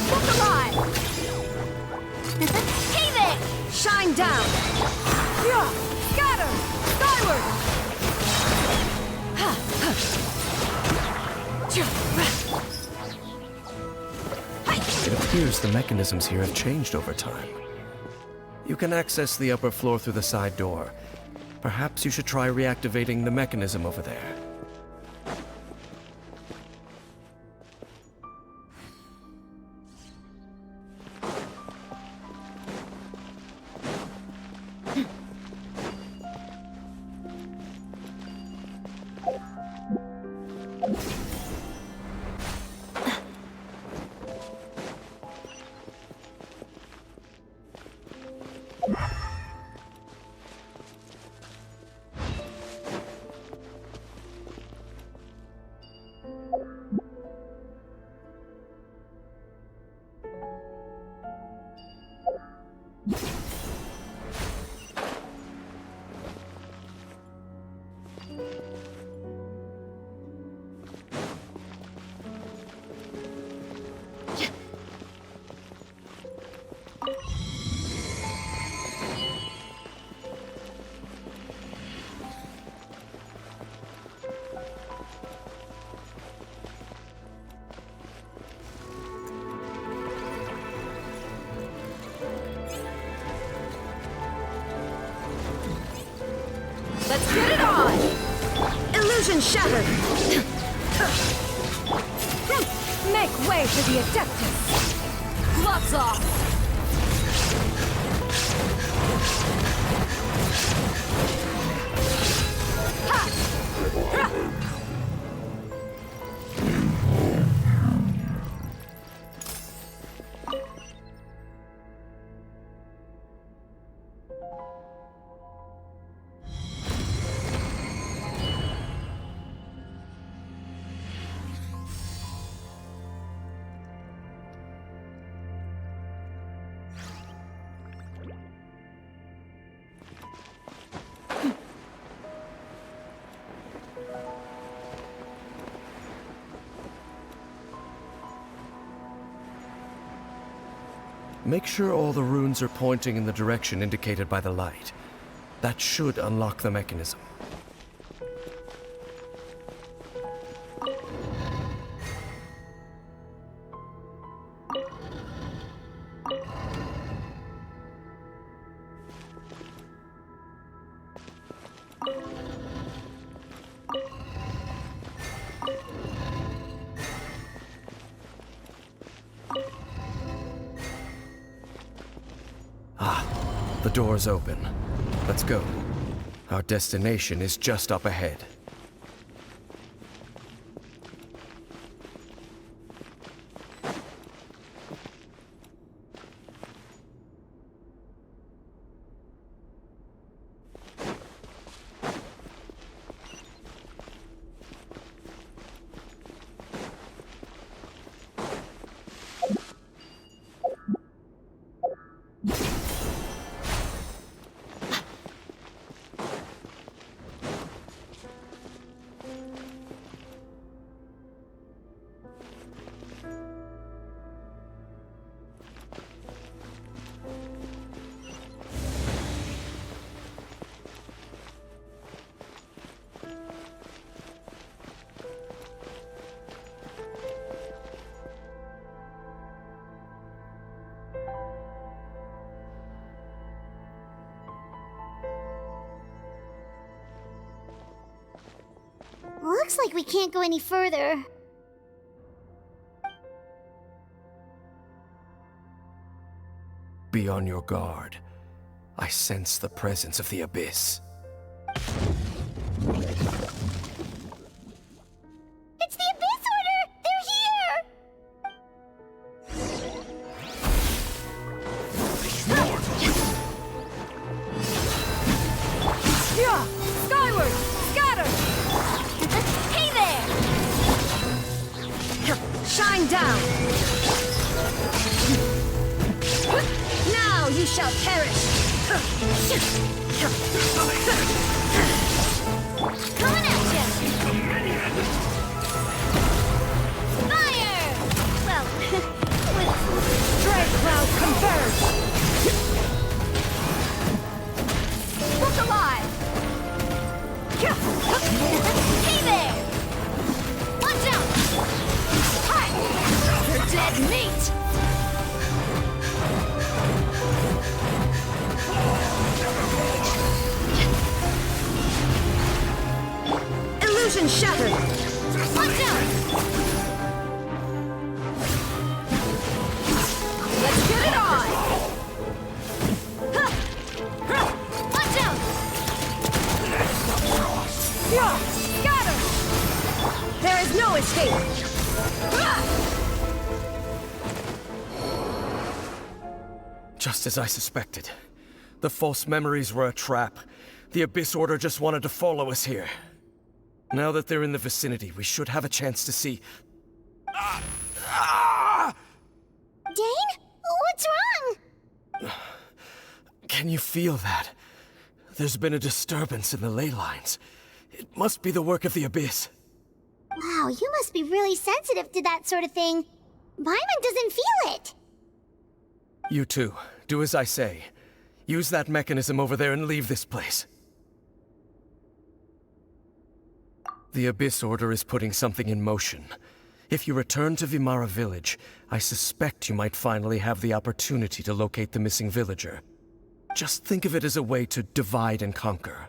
Look alive! Cave it! Shine down! Scatter! Skyward! It appears the mechanisms here have changed over time. You can access the upper floor through the side door. Perhaps you should try reactivating the mechanism over there. Let's get it on! Illusion shattered! Make way for the Adeptus! Gloves off! Make sure all the runes are pointing in the direction indicated by the light. That should unlock the mechanism. The door's open. Let's go. Our destination is just up ahead. Looks like we can't go any further. Be on your guard. I sense the presence of the Abyss. It's the Abyss Order! They're here! Yeah! Skyward! Scatter! Hey there! Shine down! Now you shall perish! Coming at you! Fire! Well, with... Dread cloud converge! Look alive! Hey there! Watch out! Hi! You're dead meat! Illusion shattered! Watch out! Let's get it on! Watch out! Yeah! Scatter! There is no escape! Just as I suspected. The false memories were a trap. The Abyss Order just wanted to follow us here. Now that they're in the vicinity, we should have a chance to see... Dane? What's wrong? Can you feel that? There's been a disturbance in the ley lines. It must be the work of the Abyss. Wow, you must be really sensitive to that sort of thing. Paimon doesn't feel it. You too. Do as I say. Use that mechanism over there and leave this place. The Abyss Order is putting something in motion. If you return to Vimara Village, I suspect you might finally have the opportunity to locate the missing villager. Just think of it as a way to divide and conquer.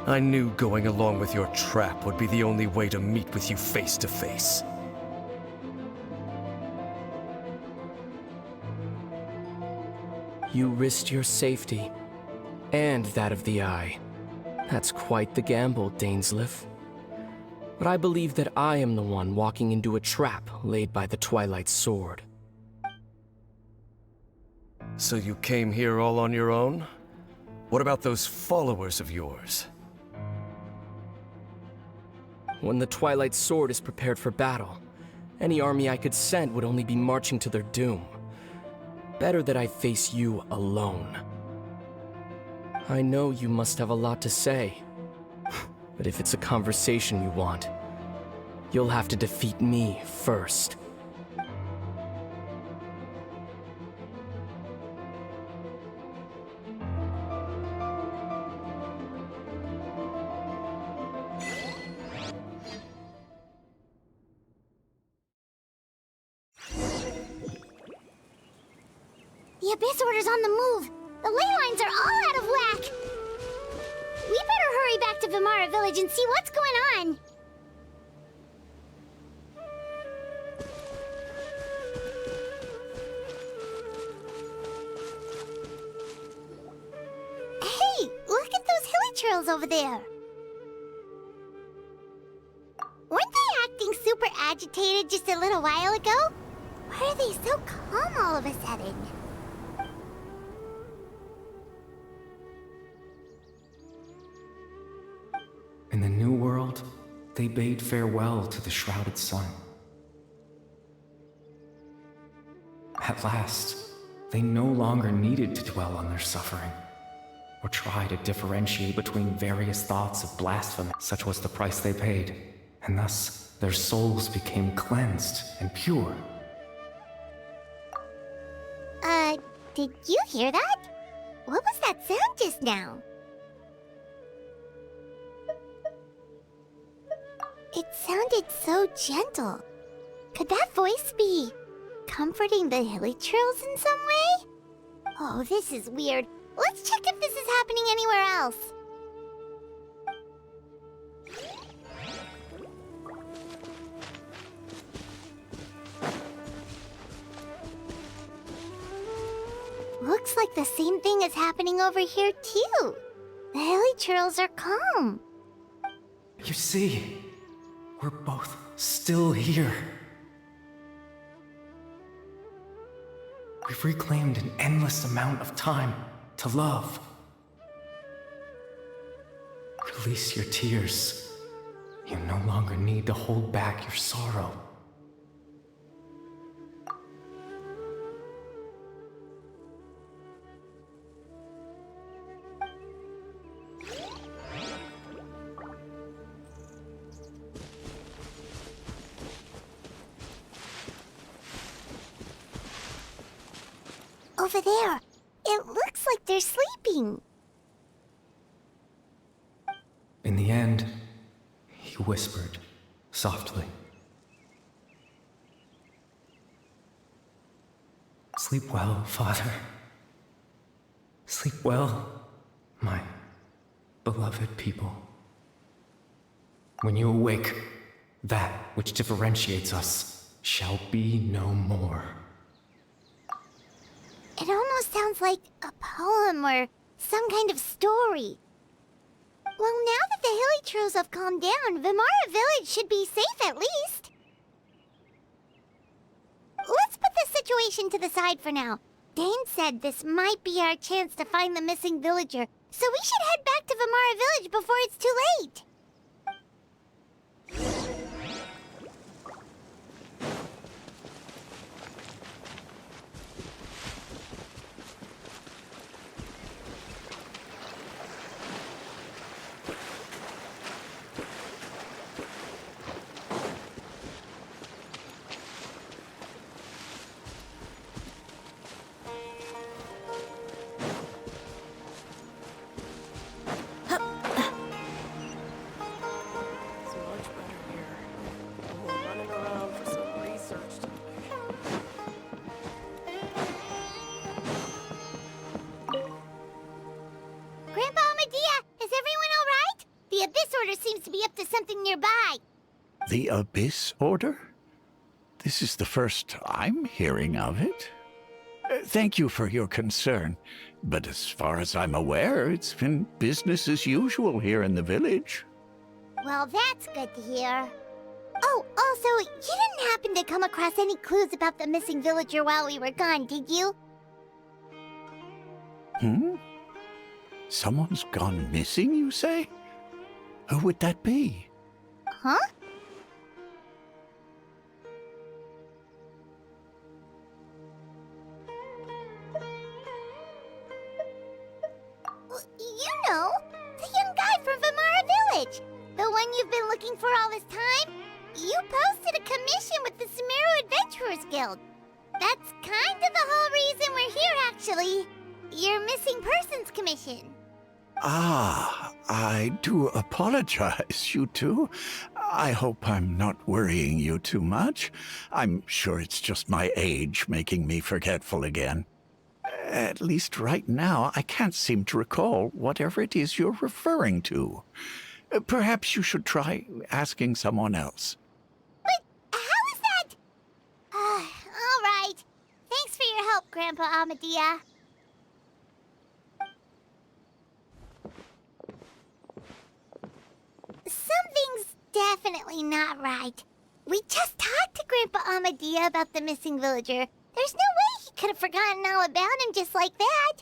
I knew going along with your trap would be the only way to meet with you face to face. You risked your safety, and that of the Eye. That's quite the gamble, Dainsleif. But I believe that I am the one walking into a trap laid by the Twilight Sword. So you came here all on your own? What about those followers of yours? When the Twilight Sword is prepared for battle, any army I could send would only be marching to their doom. Better that I face you alone. I know you must have a lot to say, but if it's a conversation you want, you'll have to defeat me first. The Abyss Order's on the move. The ley lines are all out of whack. We better hurry back to Vimara Village and see what's going on. Hey, look at those hilly trails over there. Weren't they acting super agitated just a little while ago? Why are they so calm all of a sudden? In the New World, they bade farewell to the shrouded sun. At last, they no longer needed to dwell on their suffering, or try to differentiate between various thoughts of blasphemy. Such was the price they paid, and thus their souls became cleansed and pure. Did you hear that? What was that sound just now? It sounded so gentle. Could that voice be comforting the hilly trails in some way? Oh, this is weird. Let's check if this is happening anywhere else. Looks like the same thing is happening over here too. The hilly trails are calm. You see, we're both still here. We've reclaimed an endless amount of time to love. Release your tears. You no longer need to hold back your sorrow. Over there. It looks like they're sleeping. In the end, he whispered, softly. Sleep well, Father. Sleep well, my beloved people. When you awake, that which differentiates us shall be no more. It almost sounds like a poem or some kind of story. Well, now that the Hilly have calmed down, Vimara Village should be safe at least. Let's put this situation to the side for now. Dane said this might be our chance to find the missing villager, so we should head back to Vimara Village before it's too late. Seems to be up to something nearby. The Abyss Order? This is the first I'm hearing of it. Thank you for your concern, but as far as I'm aware, it's been business as usual here in the village. Well, that's good to hear. Oh, also, you didn't happen to come across any clues about the missing villager while we were gone, did you? Someone's gone missing, you say? Who would that be? Huh? You know, the young guy from Vimara Village. The one you've been looking for all this time. You posted a commission with the Sumeru Adventurers Guild. That's kind of the whole reason we're here, actually. Your missing persons commission. Ah, I do apologize, you two. I hope I'm not worrying you too much. I'm sure it's just my age making me forgetful again. At least right now, I can't seem to recall whatever it is you're referring to. Perhaps you should try asking someone else. But how is that? All right. Thanks for your help, Grandpa Amadia. Something's definitely not right. We just talked to Grandpa Amadia about the missing villager. There's no way he could have forgotten all about him just like that.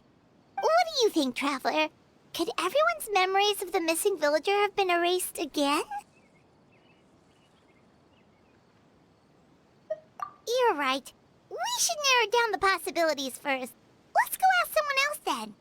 What do you think, Traveler? Could everyone's memories of the missing villager have been erased again? You're right. We should narrow down the possibilities first. Let's go ask someone else then.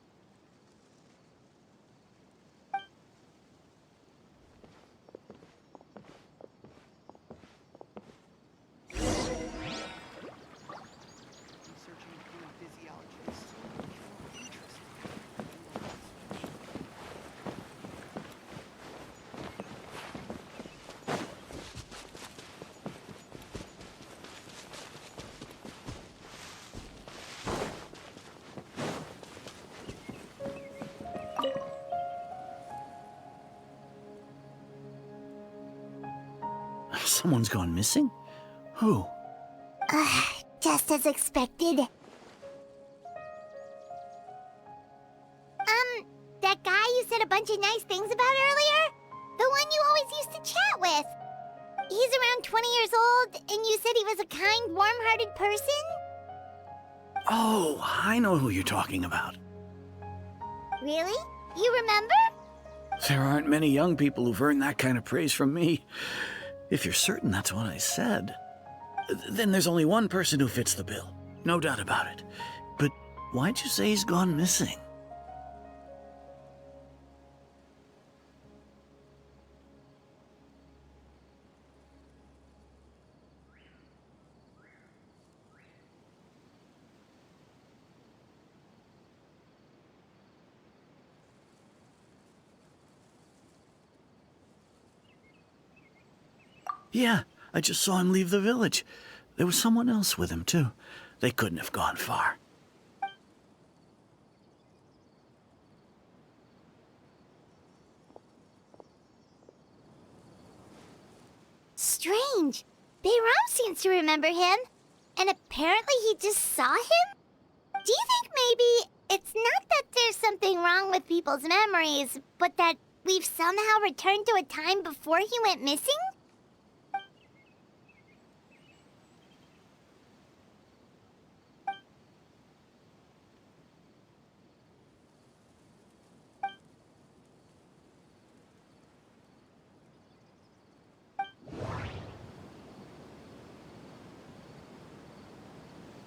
Someone's gone missing? Who? Just as expected. That guy you said a bunch of nice things about earlier? The one you always used to chat with. He's around 20 years old, and you said he was a kind, warm-hearted person? Oh, I know who you're talking about. Really? You remember? There aren't many young people who've earned that kind of praise from me. If you're certain that's what I said, then there's only one person who fits the bill. No doubt about it. But why'd you say he's gone missing? Yeah, I just saw him leave the village. There was someone else with him, too. They couldn't have gone far. Strange. Bayram seems to remember him. And apparently he just saw him? Do you think maybe it's not that there's something wrong with people's memories, but that we've somehow returned to a time before he went missing?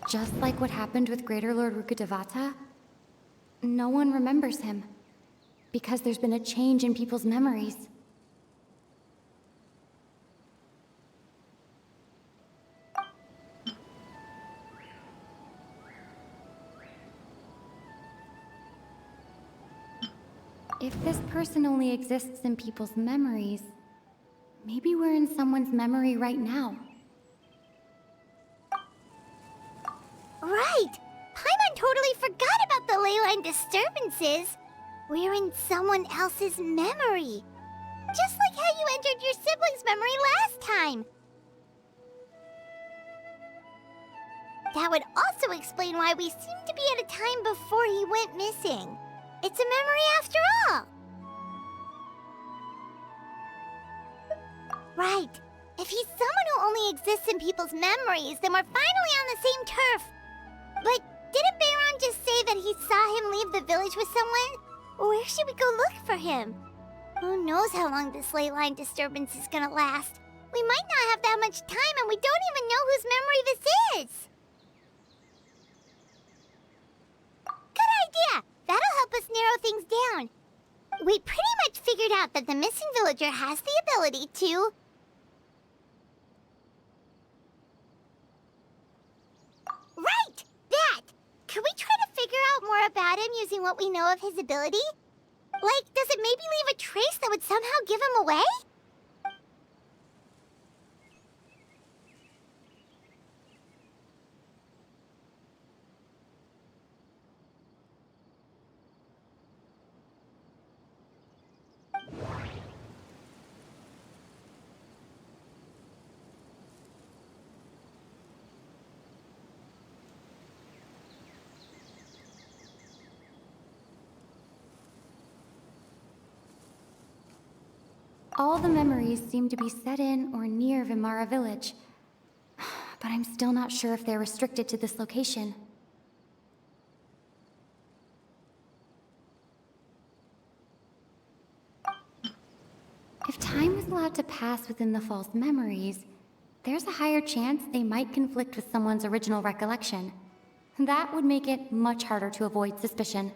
Just like what happened with Greater Lord Rukkhadevata, no one remembers him, because there's been a change in people's memories. If this person only exists in people's memories, maybe we're in someone's memory right now. Right! Paimon totally forgot about the leyline disturbances. We're in someone else's memory. Just like how you entered your sibling's memory last time. That would also explain why we seem to be at a time before he went missing. It's a memory after all. Right. If he's someone who only exists in people's memories, then we're finally on the same turf. But didn't Bayron just say that he saw him leave the village with someone? Where should we go look for him? Who knows how long this ley line disturbance is gonna last? We might not have that much time, and we don't even know whose memory this is. Good idea! That'll help us narrow things down. We pretty much figured out that the missing villager has the ability to... Right! That! Can we try to figure out more about him using what we know of his ability? Like, does it maybe leave a trace that would somehow give him away? All the memories seem to be set in or near Vimara village, but I'm still not sure if they're restricted to this location. If time is allowed to pass within the false memories, there's a higher chance they might conflict with someone's original recollection. That would make it much harder to avoid suspicion.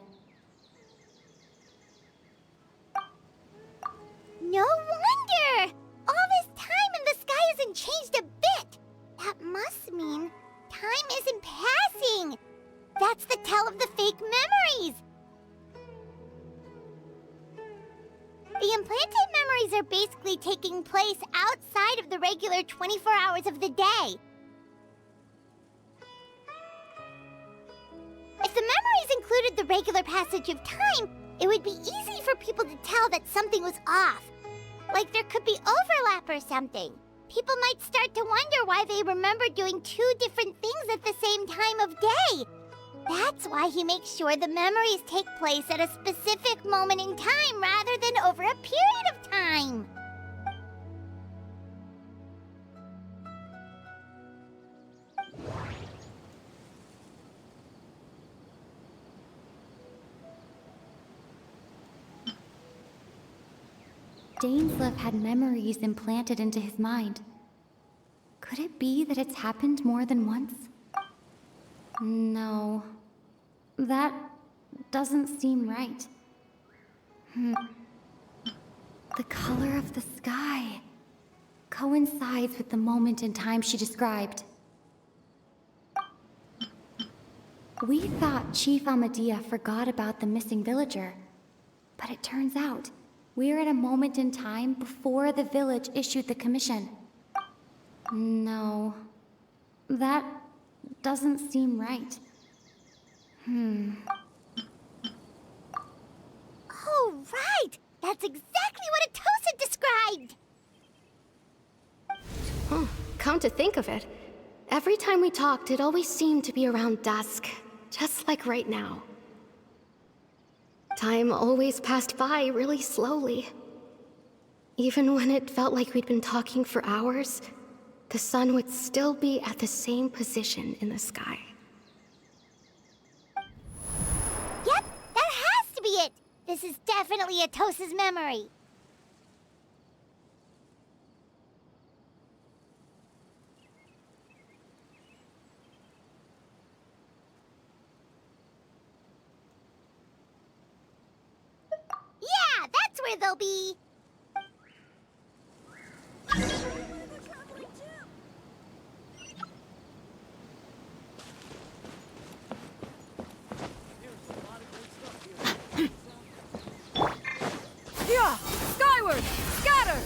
No wonder! All this time and the sky hasn't changed a bit! That must mean time isn't passing! That's the tell of the fake memories! The implanted memories are basically taking place outside of the regular 24 hours of the day. If the memories included the regular passage of time, it would be easy for people to tell that something was off. Like there could be overlap or something. People might start to wonder why they remember doing two different things at the same time of day. That's why he makes sure the memories take place at a specific moment in time rather than over a period of time. Dainsleif had memories implanted into his mind. Could it be that it's happened more than once? No. That doesn't seem right. The color of the sky coincides with the moment in time she described. We thought Chief Amadea forgot about the missing villager, but it turns out we're at a moment in time before the village issued the commission. No, that doesn't seem right. Oh, right! That's exactly what Atosa described! Come to think of it, every time we talked, it always seemed to be around dusk, just like right now. Time always passed by really slowly. Even when it felt like we'd been talking for hours, the sun would still be at the same position in the sky. Yep, that has to be it! This is definitely Atosa's memory. Yeah, that's where they'll be. Yeah! Skyward! Scatter!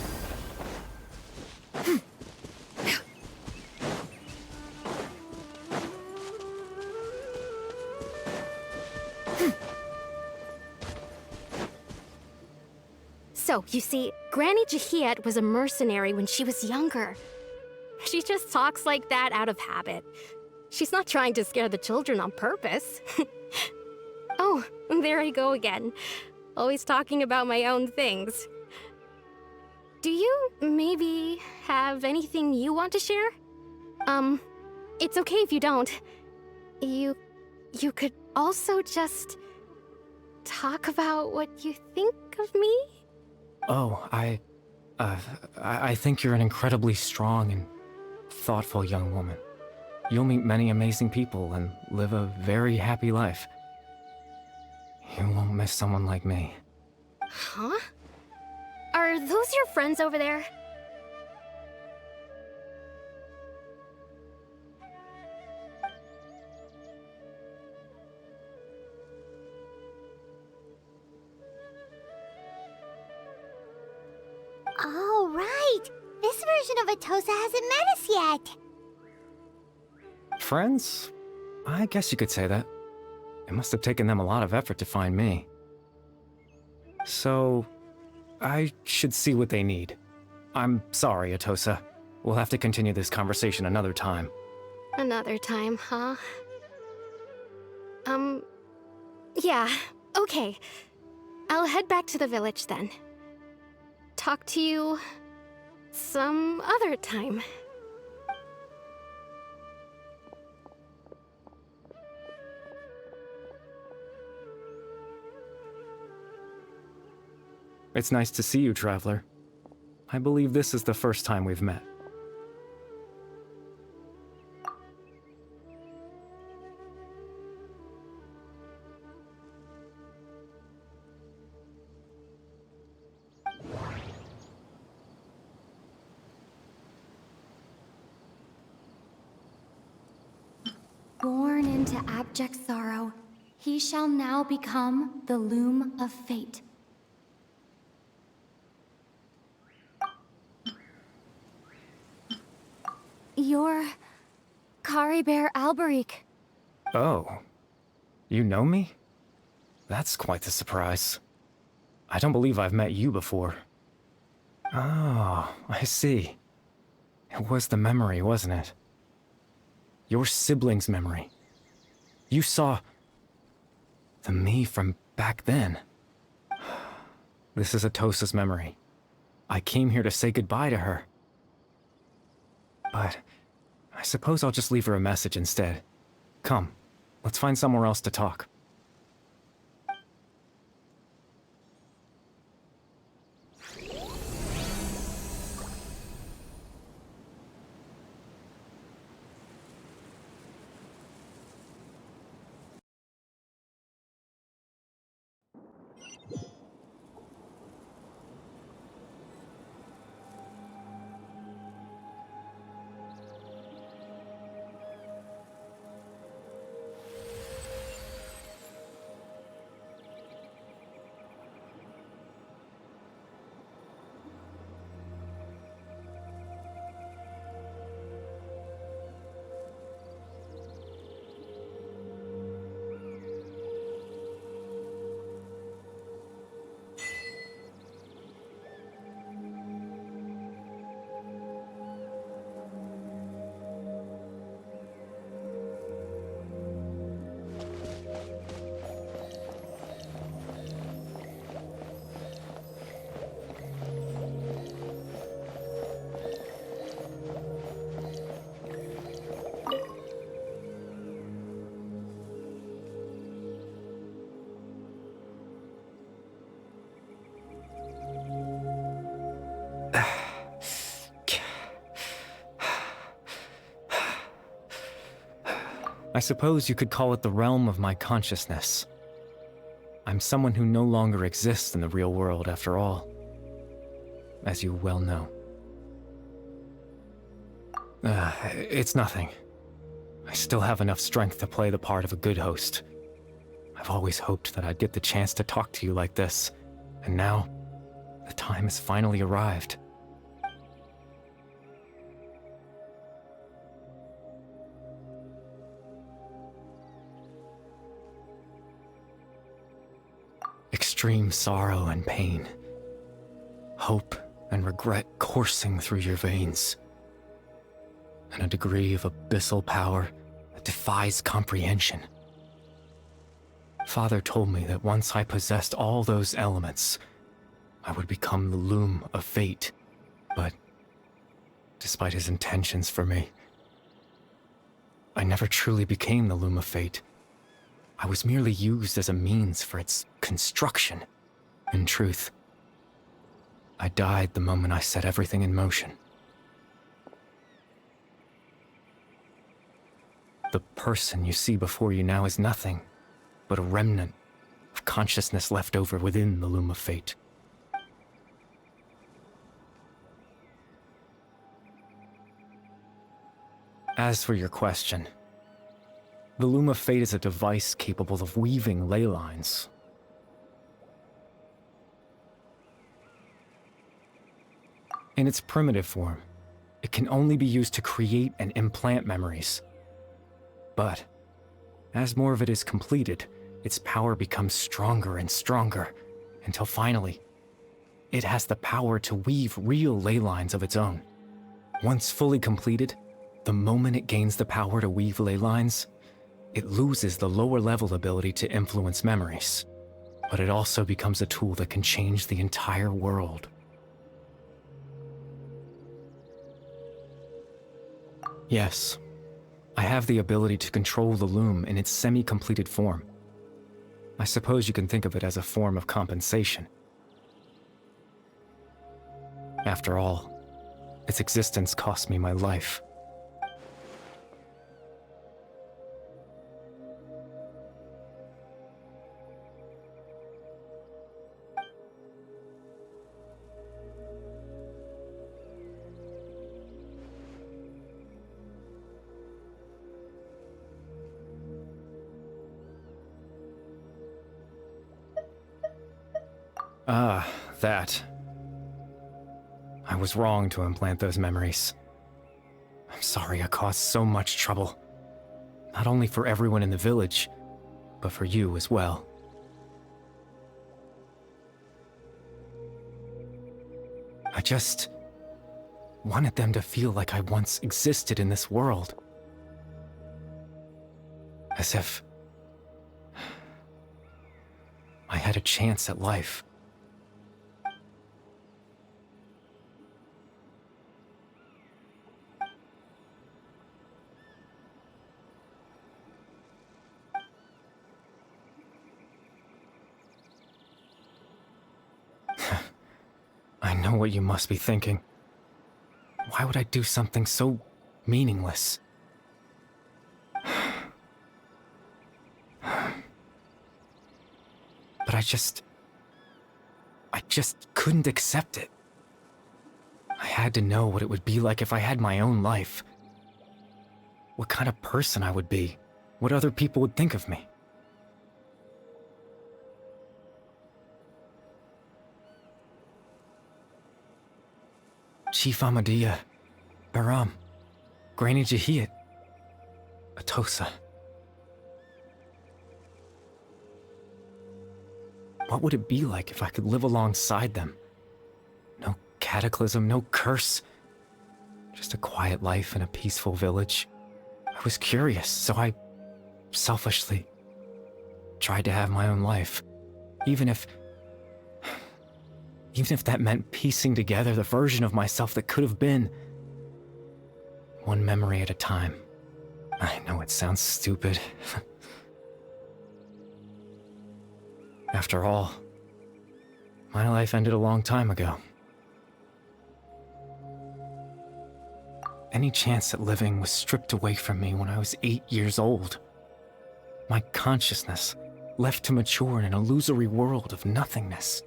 So, you see, Granny Jahiet was a mercenary when she was younger. She just talks like that out of habit. She's not trying to scare the children on purpose. Oh, there I go again. Always talking about my own things. Do you maybe have anything you want to share? It's okay if you don't. You could also just talk about what you think of me? Oh, I think you're an incredibly strong and thoughtful young woman. You'll meet many amazing people and live a very happy life. You won't miss someone like me. Huh? Are those your friends over there? Oh, right! This version of Atosa hasn't met us yet! Friends? I guess you could say that. It must have taken them a lot of effort to find me. So, I should see what they need. I'm sorry, Atosa. We'll have to continue this conversation another time. Another time, huh? Yeah, okay. I'll head back to the village then. Talk to you some other time. It's nice to see you, Traveler. I believe this is the first time we've met. Born into abject sorrow, he shall now become the loom of fate. You're Caribert Alberic. Oh. You know me? That's quite the surprise. I don't believe I've met you before. Oh, I see. It was the memory, wasn't it? Your sibling's memory. You saw the me from back then. This is Atosa's memory. I came here to say goodbye to her. But I suppose I'll just leave her a message instead. Come, let's find somewhere else to talk. I suppose you could call it the realm of my consciousness. I'm someone who no longer exists in the real world after all, as you well know. It's nothing. I still have enough strength to play the part of a good host. I've always hoped that I'd get the chance to talk to you like this, and now, the time has finally arrived. Extreme sorrow and pain, hope and regret coursing through your veins, and a degree of abyssal power that defies comprehension. Father told me that once I possessed all those elements, I would become the loom of fate, but despite his intentions for me, I never truly became the loom of fate. I was merely used as a means for its construction. In truth, I died the moment I set everything in motion. The person you see before you now is nothing but a remnant of consciousness left over within the loom of fate. As for your question, the loom of fate is a device capable of weaving ley lines. In its primitive form, it can only be used to create and implant memories. But as more of it is completed, its power becomes stronger and stronger, until finally, it has the power to weave real ley lines of its own. Once fully completed, the moment it gains the power to weave ley lines, it loses the lower level ability to influence memories. But it also becomes a tool that can change the entire world. Yes, I have the ability to control the loom in its semi-completed form. I suppose you can think of it as a form of compensation. After all, its existence cost me my life. That. I was wrong to implant those memories. I'm sorry I caused so much trouble. Not only for everyone in the village, but for you as well. I just wanted them to feel like I once existed in this world. As if I had a chance at life. I know what you must be thinking. Why would I do something so meaningless? But I just couldn't accept it. I had to know what it would be like if I had my own life. What kind of person I would be. What other people would think of me. Chief Amadea, Baram, Granny Jahiat, Atosa. What would it be like if I could live alongside them? No cataclysm, no curse. Just a quiet life in a peaceful village. I was curious, so I selfishly tried to have my own life. Even if that meant piecing together the version of myself that could have been. One memory at a time. I know it sounds stupid. After all, my life ended a long time ago. Any chance at living was stripped away from me when I was 8 years old. My consciousness, left to mature in an illusory world of nothingness.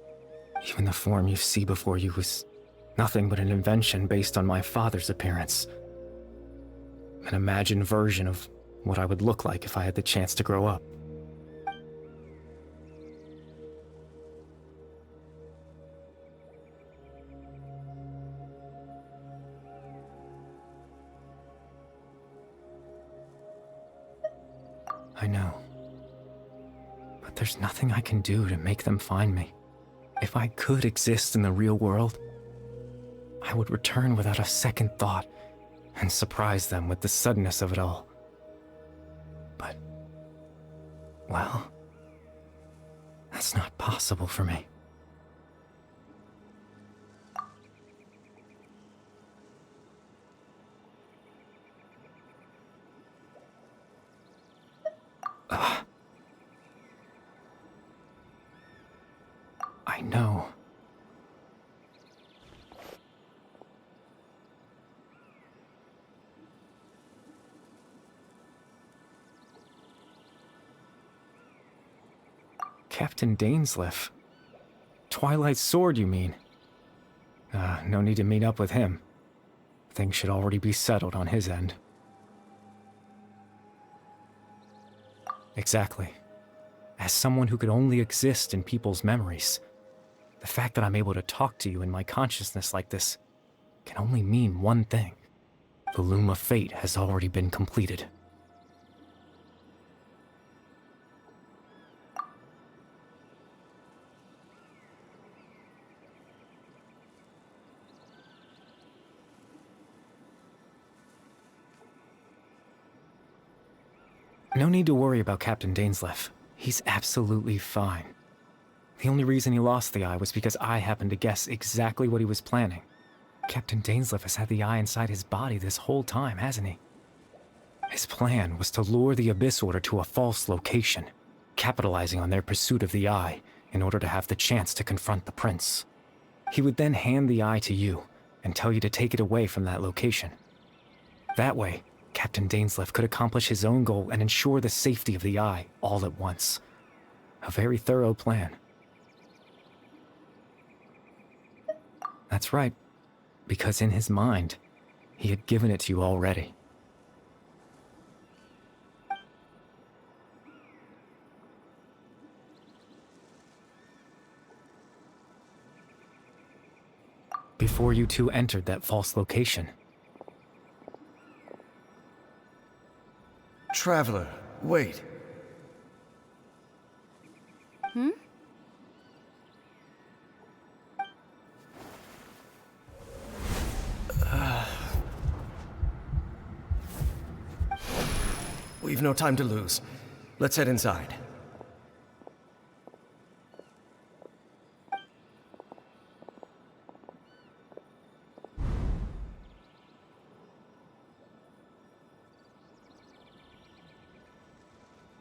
Even the form you see before you was nothing but an invention based on my father's appearance. An imagined version of what I would look like if I had the chance to grow up. I know. But there's nothing I can do to make them find me. If I could exist in the real world, I would return without a second thought and surprise them with the suddenness of it all. But, well, that's not possible for me. I know. Captain Dainsleif. Twilight Sword, you mean? No need to meet up with him. Things should already be settled on his end. Exactly. As someone who could only exist in people's memories, the fact that I'm able to talk to you in my consciousness like this can only mean one thing. The Loom of Fate has already been completed. No need to worry about Captain Dainsleif. He's absolutely fine. The only reason he lost the eye was because I happened to guess exactly what he was planning. Captain Dainsleif has had the eye inside his body this whole time, hasn't he? His plan was to lure the Abyss Order to a false location, capitalizing on their pursuit of the eye in order to have the chance to confront the prince. He would then hand the eye to you and tell you to take it away from that location. That way, Captain Dainsleif could accomplish his own goal and ensure the safety of the eye all at once. A very thorough plan. That's right, because in his mind, he had given it to you already. Before you two entered that false location. Traveler, wait. Hmm? We've no time to lose. Let's head inside.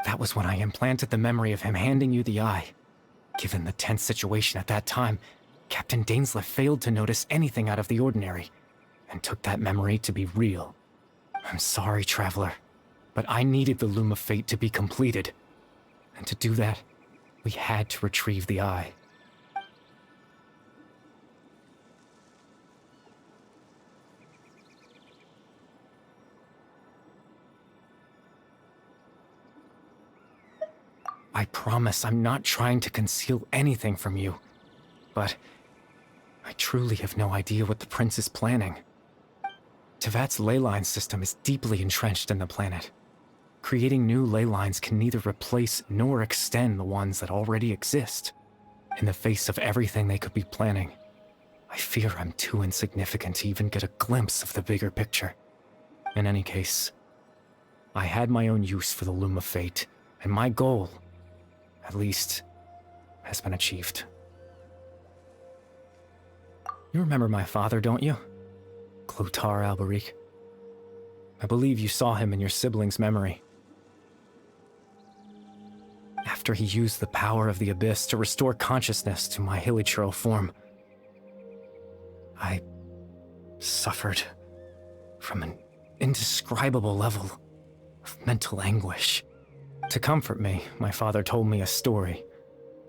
That was when I implanted the memory of him handing you the eye. Given the tense situation at that time, Captain Dainsleif failed to notice anything out of the ordinary, and took that memory to be real. I'm sorry, Traveler, but I needed the Loom of Fate to be completed. And to do that, we had to retrieve the eye. I promise I'm not trying to conceal anything from you, but I truly have no idea what the Prince is planning. Tevat's ley line system is deeply entrenched in the planet. Creating new ley lines can neither replace nor extend the ones that already exist. In the face of everything they could be planning, I fear I'm too insignificant to even get a glimpse of the bigger picture. In any case, I had my own use for the Loom of Fate, and my goal, at least, has been achieved. You remember my father, don't you? Clotar Alberic. I believe you saw him in your sibling's memory. After he used the power of the Abyss to restore consciousness to my hilichurl form, I suffered from an indescribable level of mental anguish. To comfort me, my father told me a story.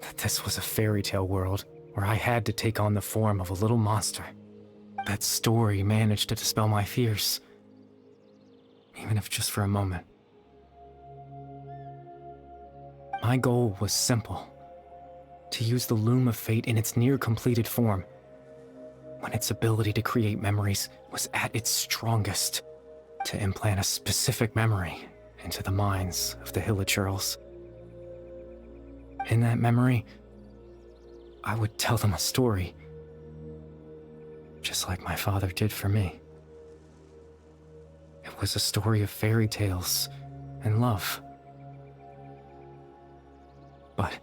That this was a fairy tale world where I had to take on the form of a little monster. That story managed to dispel my fears, even if just for a moment. My goal was simple: to use the Loom of Fate in its near-completed form, when its ability to create memories was at its strongest, to implant a specific memory into the minds of the Hillage Earls. In that memory, I would tell them a story, just like my father did for me. It was a story of fairy tales and love. But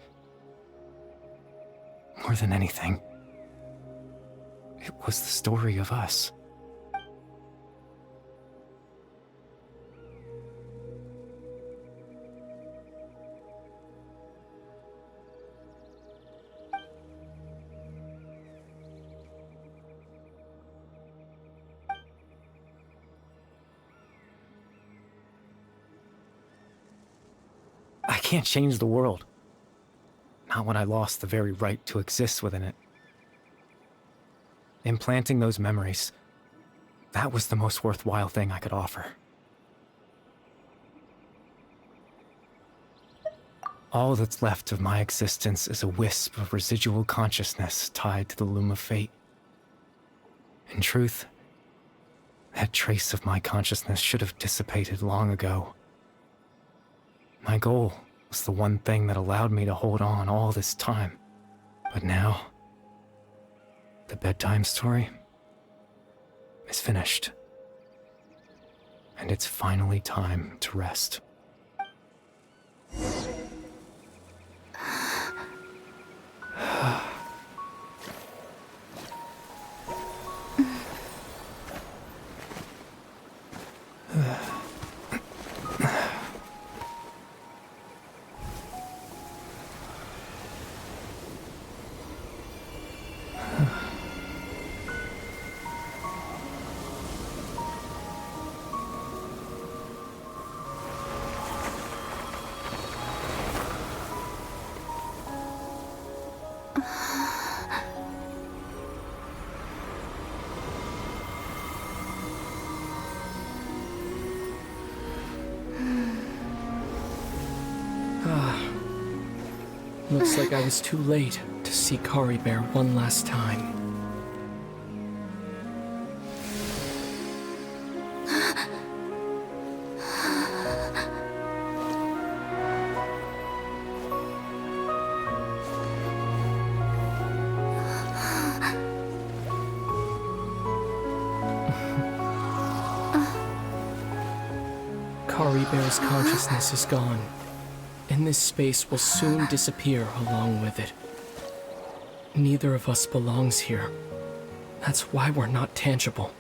more than anything, it was the story of us. I can't change the world. Not when I lost the very right to exist within it. Implanting those memories, that was the most worthwhile thing I could offer. All that's left of my existence is a wisp of residual consciousness tied to the Loom of Fate. In truth, that trace of my consciousness should have dissipated long ago. My goal was the one thing that allowed me to hold on all this time. But now, the bedtime story is finished. And it's finally time to rest. Looks like I was too late to see Kari Bear one last time. Kari Bear's consciousness is gone, and this space will soon disappear along with it. Neither of us belongs here. That's why we're not tangible.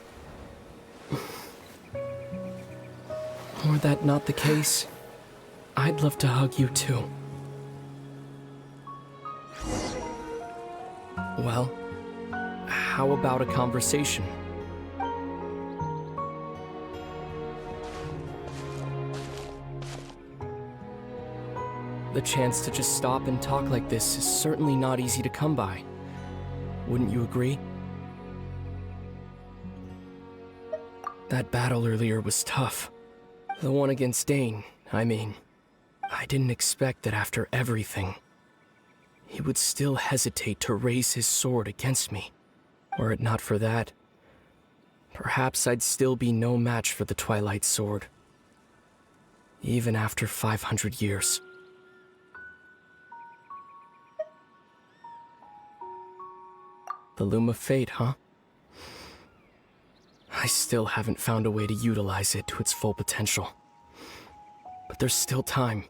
Were that not the case, I'd love to hug you too. Well, how about a conversation? The chance to just stop and talk like this is certainly not easy to come by. Wouldn't you agree? That battle earlier was tough. The one against Dane, I mean. I didn't expect that after everything, he would still hesitate to raise his sword against me. Were it not for that, perhaps I'd still be no match for the Twilight Sword. Even after 500 years. The Loom of Fate, huh? I still haven't found a way to utilize it to its full potential. But there's still time.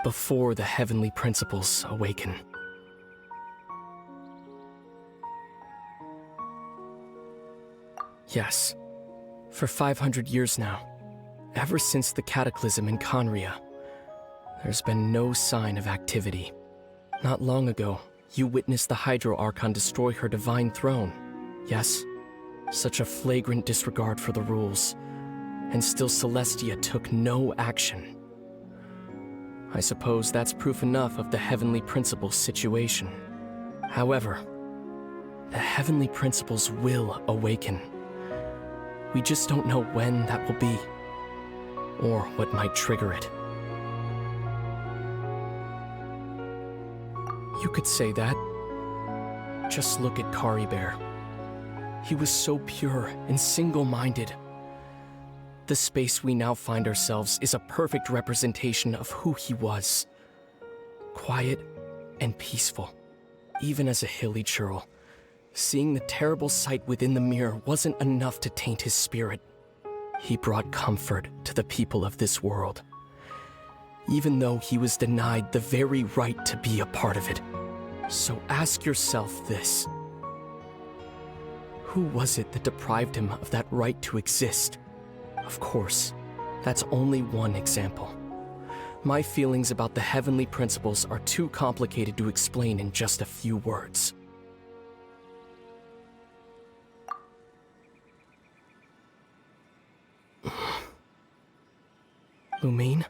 Before the heavenly principles awaken. Yes, for 500 years now, ever since the cataclysm in Conria, there's been no sign of activity. Not long ago, you witnessed the Hydro Archon destroy her divine throne. Yes, such a flagrant disregard for the rules. and still Celestia took no action. I suppose that's proof enough of the Heavenly Principles situation. However, the Heavenly Principles will awaken. We just don't know when that will be, or what might trigger it. You could say that. Just look at Kari Bear. He was so pure and single-minded. The space we now find ourselves is a perfect representation of who he was. Quiet and peaceful. Even as a hilly churl, seeing the terrible sight within the mirror wasn't enough to taint his spirit. He brought comfort to the people of this world, even though he was denied the very right to be a part of it. So ask yourself this. Who was it that deprived him of that right to exist? Of course, that's only one example. My feelings about the Heavenly Principles are too complicated to explain in just a few words. Lumine?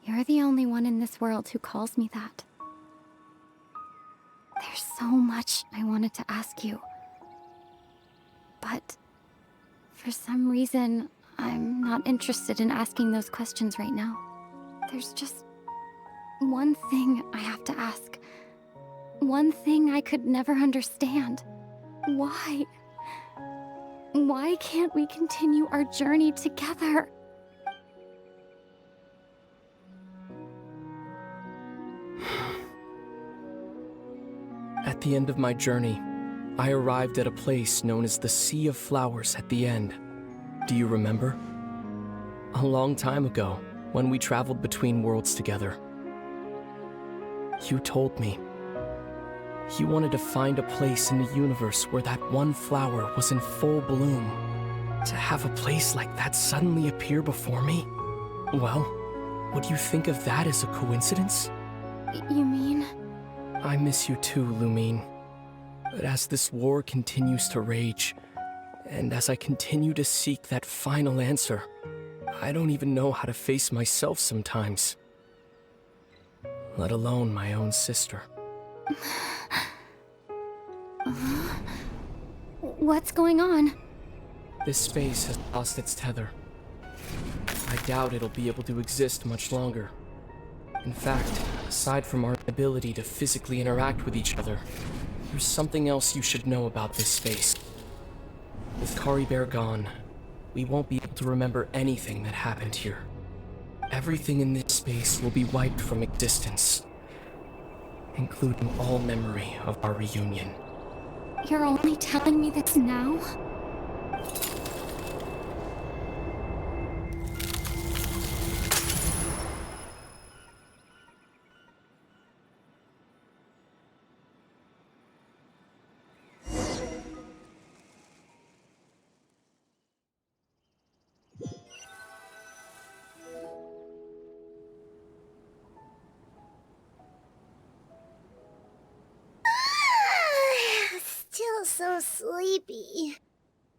You're the only one in this world who calls me that. There's so much I wanted to ask you. But for some reason, I'm not interested in asking those questions right now. There's just one thing I have to ask. One thing I could never understand. Why? Why can't we continue our journey together? At the end of my journey, I arrived at a place known as the Sea of Flowers at the end. Do you remember? A long time ago, when we traveled between worlds together. You told me you wanted to find a place in the universe where that one flower was in full bloom. To have a place like that suddenly appear before me? Well, would you think of that as a coincidence? You mean? I miss you too, Lumine. But as this war continues to rage, and as I continue to seek that final answer, I don't even know how to face myself sometimes. Let alone my own sister. What's going on? This space has lost its tether. I doubt it'll be able to exist much longer. In fact, aside from our ability to physically interact with each other, there's something else you should know about this space. With Kari Bear gone, we won't be able to remember anything that happened here. Everything in this space will be wiped from existence, including all memory of our reunion. You're only telling me this now? Still so sleepy.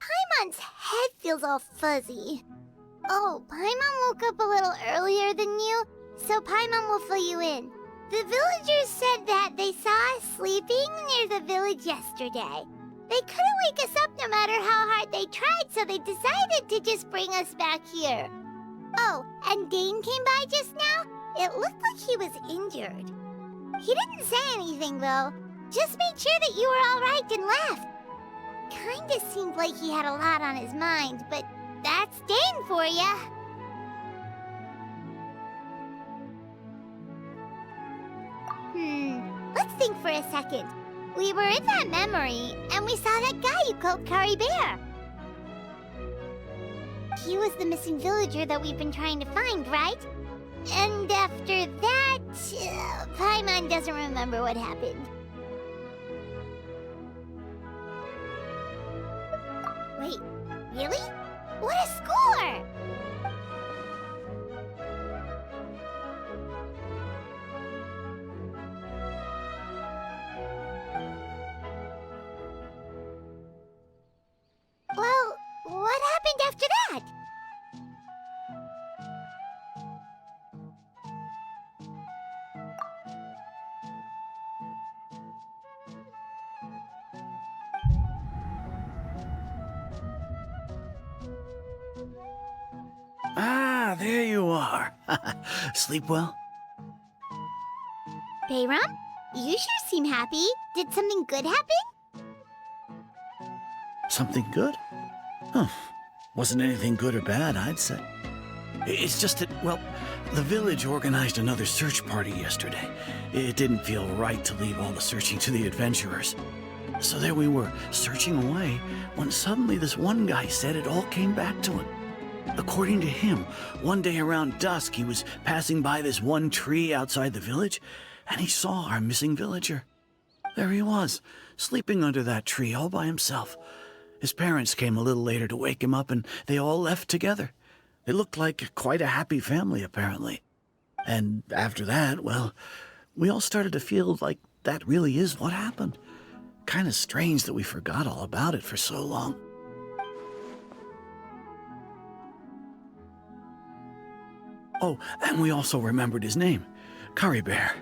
Paimon's head feels all fuzzy. Oh, Paimon woke up a little earlier than you, so Paimon will fill you in. The villagers said that they saw us sleeping near the village yesterday. They couldn't wake us up no matter how hard they tried, so they decided to just bring us back here. Oh, and Dane came by just now. It looked like he was injured. He didn't say anything, though. Just made sure that you were all right and left. Kinda seemed like he had a lot on his mind, but that's Dane for ya. Let's think for a second. We were in that memory, and we saw that guy you called Kari Bear. He was the missing villager that we've been trying to find, right? And after that, Paimon doesn't remember what happened. Wait, really? What a score! happened after that? Ah, there you are. Sleep well? Bayram? You sure seem happy. Did something good happen? Something good? Huh. Wasn't anything good or bad, I'd say. It's just that, well, the village organized another search party yesterday. It didn't feel right to leave all the searching to the adventurers. So there we were, searching away, when suddenly this one guy said it all came back to him. According to him, one day around dusk, he was passing by this one tree outside the village, and he saw our missing villager. There he was, sleeping under that tree all by himself. His parents came a little later to wake him up, and they all left together. They looked like quite a happy family, apparently. And after that, well, we all started to feel like that really is what happened. Kind of strange that we forgot all about it for so long. Oh, and we also remembered his name, Curry Bear.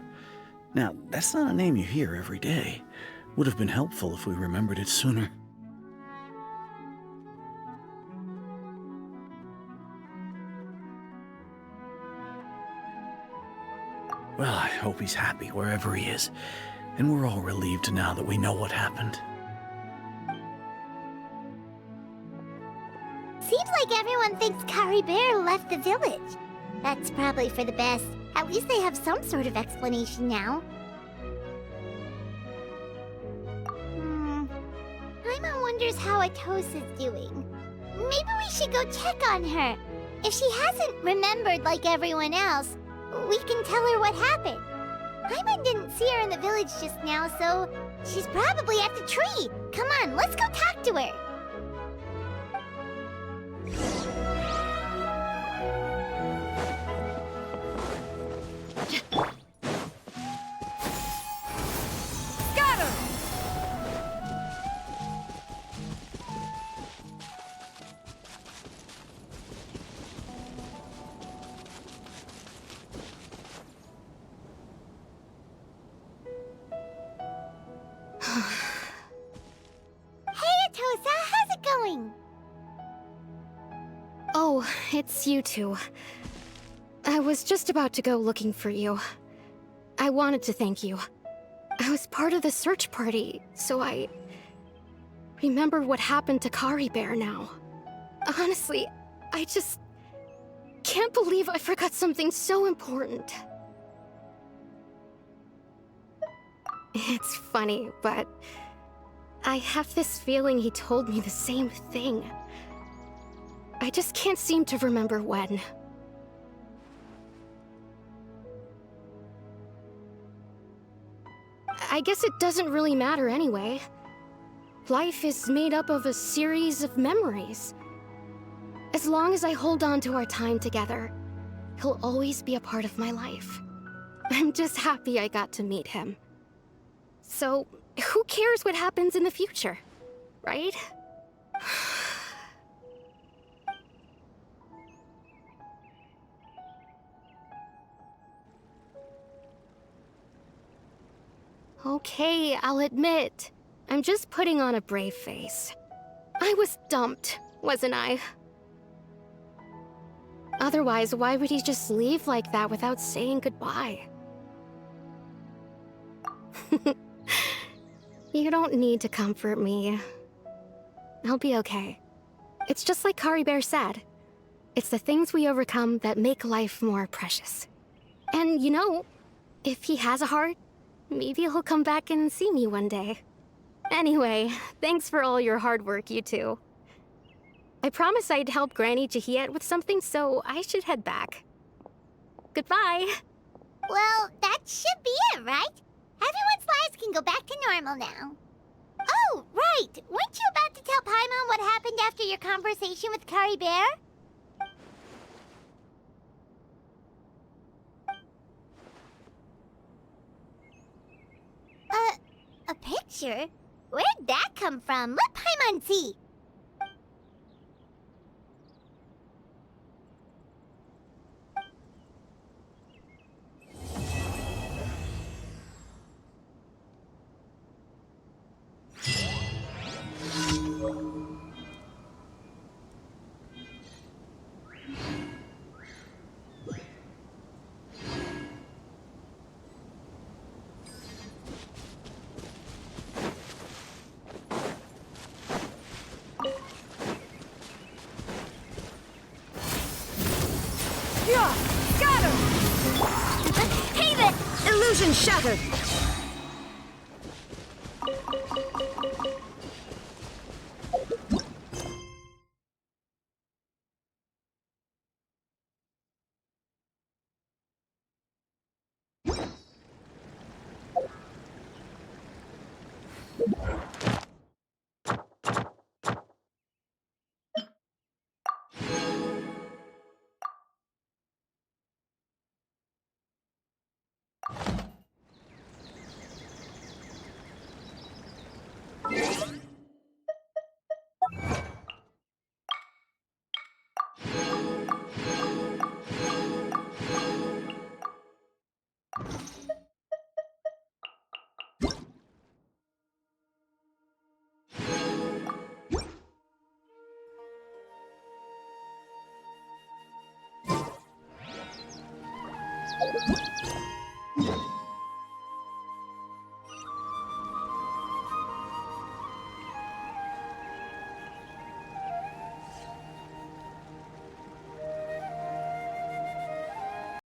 Now, that's not a name you hear every day. Would have been helpful if we remembered it sooner. Well, I hope he's happy wherever he is, and we're all relieved now that we know what happened. Seems like everyone thinks Curry Bear left the village. That's probably for the best. At least they have some sort of explanation now. Paimon wonders how Atosa's doing. Maybe we should go check on her. If she hasn't remembered like everyone else, we can tell her what happened. Paimon didn't see her in the village just now, so she's probably at the tree. Come on, let's go talk to her. Oh, it's you two. I was just about to go looking for you. I wanted to thank you. I was part of the search party, so I remember what happened to Curry Bear now. Honestly, I just can't believe I forgot something so important. It's funny, but I have this feeling he told me the same thing. I just can't seem to remember when. I guess it doesn't really matter anyway. Life is made up of a series of memories. As long as I hold on to our time together, he'll always be a part of my life. I'm just happy I got to meet him. So, who cares what happens in the future, right? Okay, I'll admit, I'm just putting on a brave face. I was dumped, wasn't I? Otherwise, why would he just leave like that without saying goodbye? You don't need to comfort me. I'll be okay. It's just like Curry Bear said. It's the things we overcome that make life more precious. And you know, if he has a heart, maybe he'll come back and see me one day. Anyway, thanks for all your hard work, you two. I promised I'd help Granny Jahiet with something, so I should head back. Goodbye. Well, that should be it, right? Everyone's lives can go back to normal now. Oh, right! Weren't you about to tell Paimon what happened after your conversation with Curry Bear? A picture? Where'd that come from? Let Paimon see. Yeah! Scatter! Hey there! Illusion shattered!